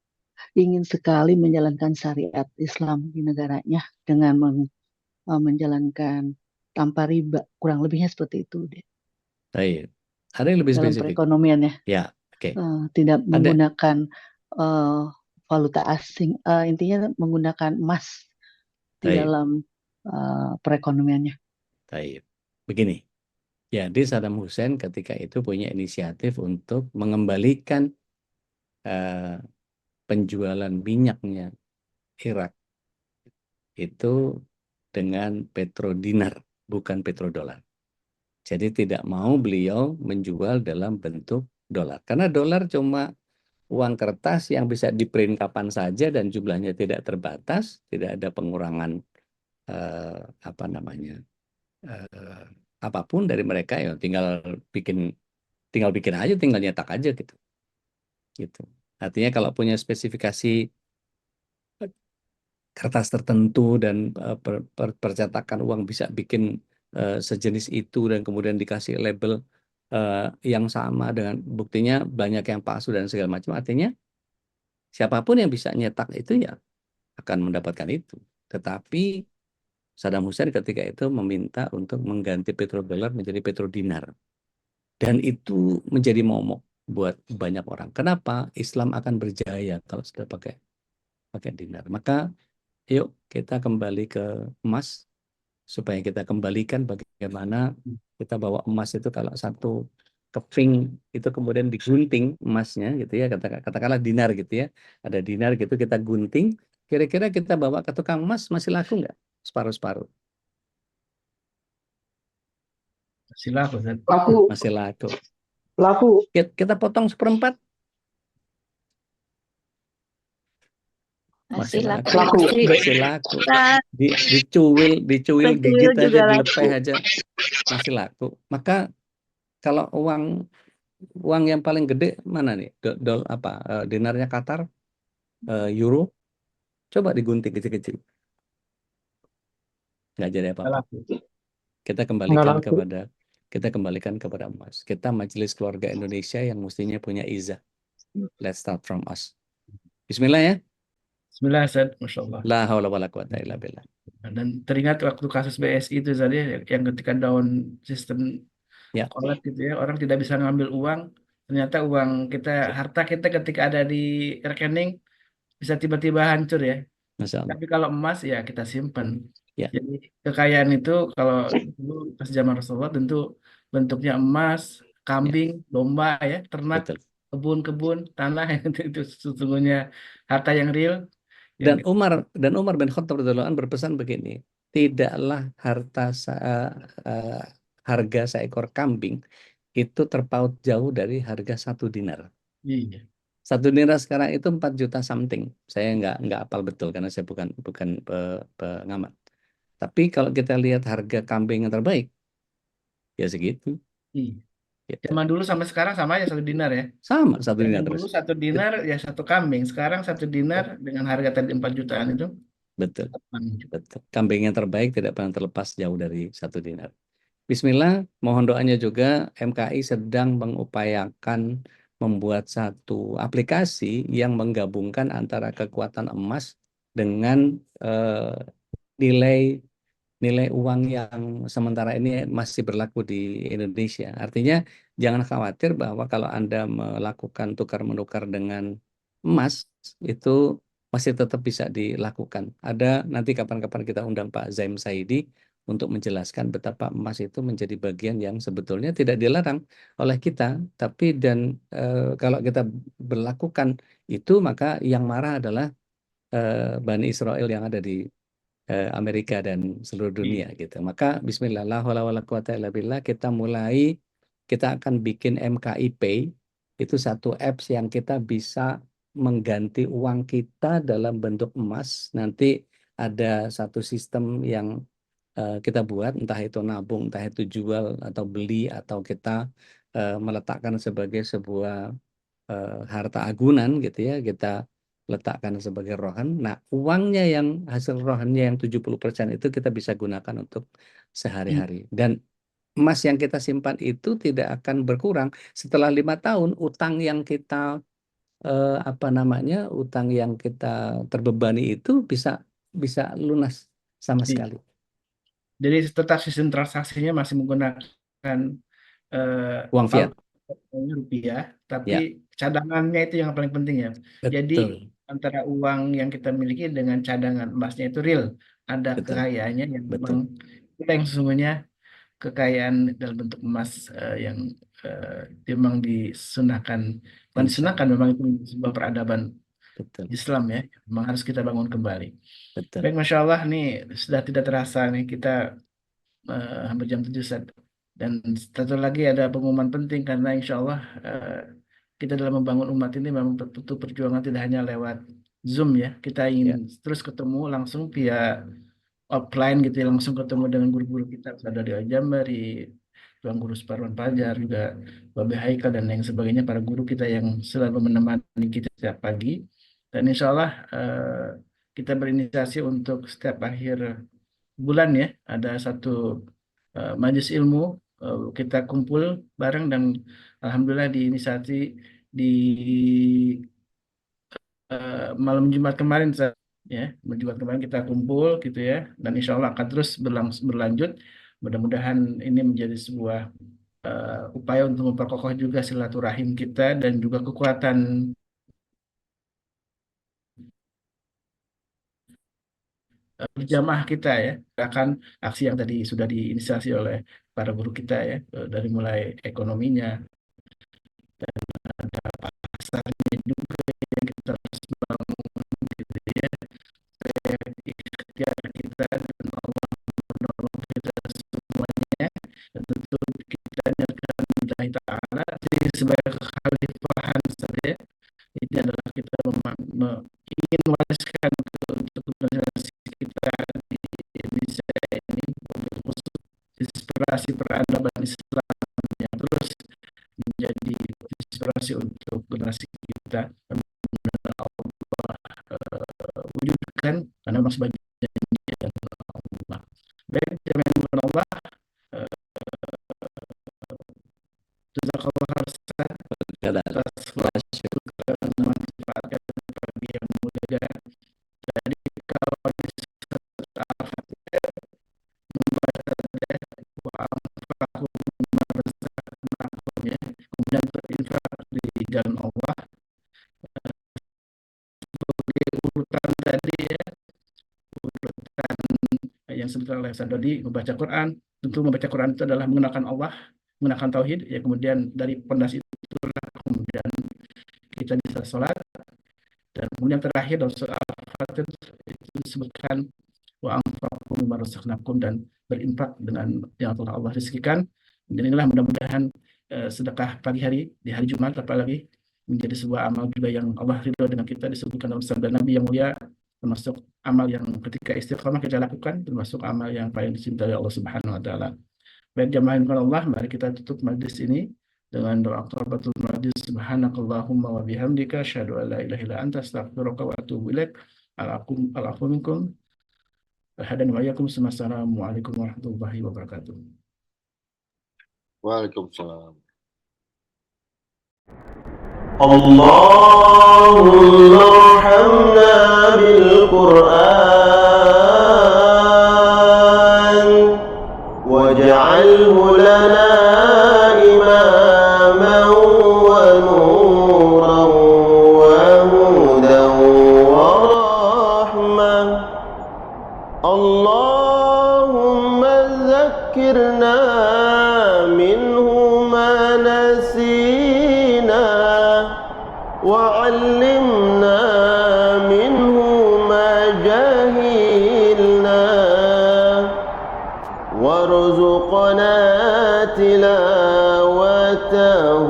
ingin sekali menjalankan syariat Islam di negaranya dengan menjalankan tanpa riba, kurang lebihnya seperti itu deh. Baik. Ada yang lebih Dalam spesifik? perekonomiannya Ya, oke. tidak Ada. menggunakan eh, valuta asing, intinya menggunakan emas di Baik, dalam perekonomiannya. baik. Begini, jadi Saddam Hussein ketika itu punya inisiatif untuk mengembalikan eh, penjualan minyaknya Irak itu dengan petrodinar, bukan petrodolar. Jadi tidak mau beliau menjual dalam bentuk dolar. Karena dolar cuma uang kertas yang bisa diprint kapan saja dan jumlahnya tidak terbatas, tidak ada pengurangan apa namanya eh, apapun dari mereka, ya tinggal bikin aja, tinggal nyetak aja gitu. Gitu. Artinya kalau punya spesifikasi kertas tertentu dan percetakan uang bisa bikin sejenis itu dan kemudian dikasih label yang sama dengan buktinya banyak yang palsu dan segala macam, artinya siapapun yang bisa nyetak itu ya akan mendapatkan itu. Tetapi Saddam Hussein ketika itu meminta untuk mengganti petrodolar menjadi petrodinar. Dan itu menjadi momok buat banyak orang. Kenapa? Islam akan berjaya kalau sudah pakai dinar. Maka yuk kita kembali ke emas supaya kita kembalikan bagaimana kita bawa emas itu kalau satu keping itu kemudian digunting emasnya gitu ya, katakanlah dinar gitu ya, ada dinar gitu kita gunting, kira-kira kita bawa ke tukang emas masih laku nggak separuh-separuh? Silakan Ustaz. Laku, Masih laku. laku. Kita potong seperempat masih Masih laku, laku. masih laku. Nah, Dicuil Kecil gigit aja, juga laku. dilepeh aja masih laku. Maka kalau uang yang paling gede mana nih? Dinarnya Qatar, euro, coba digunting kecil-kecil, nggak jadi Nggak apa-apa. laku. Kita kembalikan kepada emas. Kita Majelis Keluarga Indonesia yang mestinya punya izah. Let's start from us. Bismillah ya. Bismillah Ustaz, Masya Allah. La haula wala quwata illa billah. Dan teringat waktu kasus BSI itu tadi yang ketika down sistem Ya, kolab gitu ya, orang tidak bisa ngambil uang, ternyata uang kita, harta kita ketika ada di rekening bisa tiba-tiba hancur ya. Masya Allah. Tapi kalau emas ya kita simpan. Ya, Jadi kekayaan itu kalau dulu pas zaman Rasulullah tentu bentuknya emas, ya, kambing, domba ya, ternak, betul. kebun-kebun, tanah itu sesungguhnya harta yang real yang Dan Umar bin Khattab radhiyallahu anhu berpesan begini, tidaklah harga seekor kambing itu terpaut jauh dari harga 1 dinar. iya. 1 dinar sekarang itu 4 juta something. Saya nggak hafal betul karena saya bukan pengamat. Tapi kalau kita lihat harga kambing yang terbaik, ya segitu. Iya. Gitu. Zaman dulu sampai sekarang sama aja 1 dinar ya. Sama 1 dinar Zaman terus. dulu 1 dinar ya satu kambing. Sekarang 1 dinar dengan harga tadi 4 jutaan itu. Betul. Betul. Kambing yang terbaik tidak pernah terlepas jauh dari 1 dinar. Bismillah, mohon doanya juga. MKI sedang mengupayakan membuat satu aplikasi yang menggabungkan antara kekuatan emas dengan nilai nilai uang yang sementara ini masih berlaku di Indonesia. Artinya jangan khawatir bahwa kalau Anda melakukan tukar-menukar dengan emas itu masih tetap bisa dilakukan. Ada nanti kapan-kapan kita undang Pak Zaim Saidi untuk menjelaskan betapa emas itu menjadi bagian yang sebetulnya tidak dilarang oleh kita, tapi kalau kita berlakukan itu maka yang marah adalah Bani Israel yang ada di Amerika dan seluruh dunia gitu. Maka bismillah la haula wala quwata illa billah, kita akan bikin MKI Pay, itu satu apps yang kita bisa mengganti uang kita dalam bentuk emas. Nanti ada satu sistem yang kita buat, entah itu nabung, entah itu jual atau beli atau kita meletakkan sebagai sebuah harta agunan gitu ya, kita letakkan sebagai rohan. Nah, uangnya yang hasil rohannya yang 70% itu kita bisa gunakan untuk sehari-hari. Dan emas yang kita simpan itu tidak akan berkurang. Setelah 5 tahun, utang yang kita utang yang kita terbebani itu bisa lunas sama Iya. sekali. Jadi tetap sistem transaksinya masih menggunakan Uang fiat. rupiah, Ya, tapi cadangannya itu yang paling penting ya. Jadi betul, antara uang yang kita miliki dengan cadangan emasnya itu real, ada betul, kekayaannya yang memang betul, kita yang sesungguhnya kekayaan dalam bentuk emas yang memang disunahkan, bukan insya disunahkan, Allah, memang itu sebuah peradaban betul, Islam ya, memang harus kita bangun kembali. betul, Baik, Masya Allah nih sudah tidak terasa nih kita hampir jam 7 Ustaz. Dan satu lagi ada pengumuman penting karena insya Allah kita dalam membangun umat ini memang butuh perjuangan tidak hanya lewat Zoom ya. Kita ingin ya, terus ketemu langsung via offline gitu ya, langsung ketemu dengan guru-guru kita. Ada di Al-Jambari, Tuan Guru Suparwan Pajar, juga Babe Haikal dan yang sebagainya, para guru kita yang selalu menemani kita setiap pagi. Dan insya Allah kita berinisiasi untuk setiap akhir bulan ya, ada satu majelis ilmu kita kumpul bareng dan alhamdulillah diinisiasi di malam Jumat kemarin ya, malam Jumat kemarin kita kumpul gitu ya, dan insya Allah akan terus berlanjut. Mudah-mudahan ini menjadi sebuah upaya untuk memperkokoh juga silaturahim kita dan juga kekuatan berjamaah kita ya. Bahkan aksi yang tadi sudah diinisiasi oleh para guru kita ya, dari mulai ekonominya, ada pasarnya juga yang kita harus bangun gitu ya. Ikhtiar kita dan Allah menolong kita semuanya, dan tentu kita nyatakan billahi ta'ala di sebagai kekhalifahan saja. Ini adalah kita ingin mewariskan untuk generasi kita di Indonesia ini, untuk khusus inspirasi peradaban Islam yang terus menjadi inspirasi untuk generasi kita. Dan Allah wujudkan karena memang sebagian Allah. Baik, jami'an Allah, jazakallah khairan atas waktu dan memanfaatkan pagi yang mulia. Jadi kalau Al-Fatihah membaca wa anfaqu mimma razaqnakum ya, kemudian berinfak di jalan Allah, sebagai urutan tadi ya, urutan yang sebutkan oleh Ustaz tadi, membaca Quran. Tentu membaca Quran itu adalah mengenalkan Allah, mengenalkan tauhid ya, kemudian dari pondasi itulah kemudian kita bisa sholat, dan kemudian terakhir dalam surah Al-Fatihah itu disebutkan wa anfaqu mimma razaqnakum, dan berinfak dengan yang telah Allah rizkikan. Dan inilah mudah-mudahan sedekah pagi hari di hari Jumat apalagi menjadi sebuah amal juga yang Allah ridho dengan kita, disebutkan dalam sabda Nabi yang mulia, termasuk amal yang ketika istiqamah kita lakukan, termasuk amal yang paling dicintai Allah Subhanahu wa taala. Baik jamaah Allah, mari kita tutup majlis ini dengan doa kafaratul majlis. Subhanakallahumma wa bihamdika asyhadu an la ilaha illa anta astaghfiruka wa atubu ilaik. Al-afu minkum. Hadan wa iyyakum. Assalamualaikum warahmatullahi wabarakatuh. Waalaikumsalam. Allahumma arhamna bil Qur'an waj'alhu lana imaman wa nuran wa hudan wa rahmah. Allahumma zakkirna minhu ma nasina وعلمنا منه ما جهلنا وارزقنا تلاوته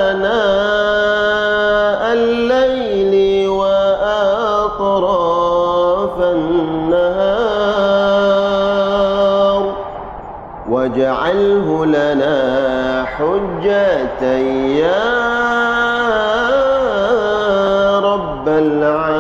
آناء الليل وأطراف النهار واجعله لنا حجة يا رب العالمين.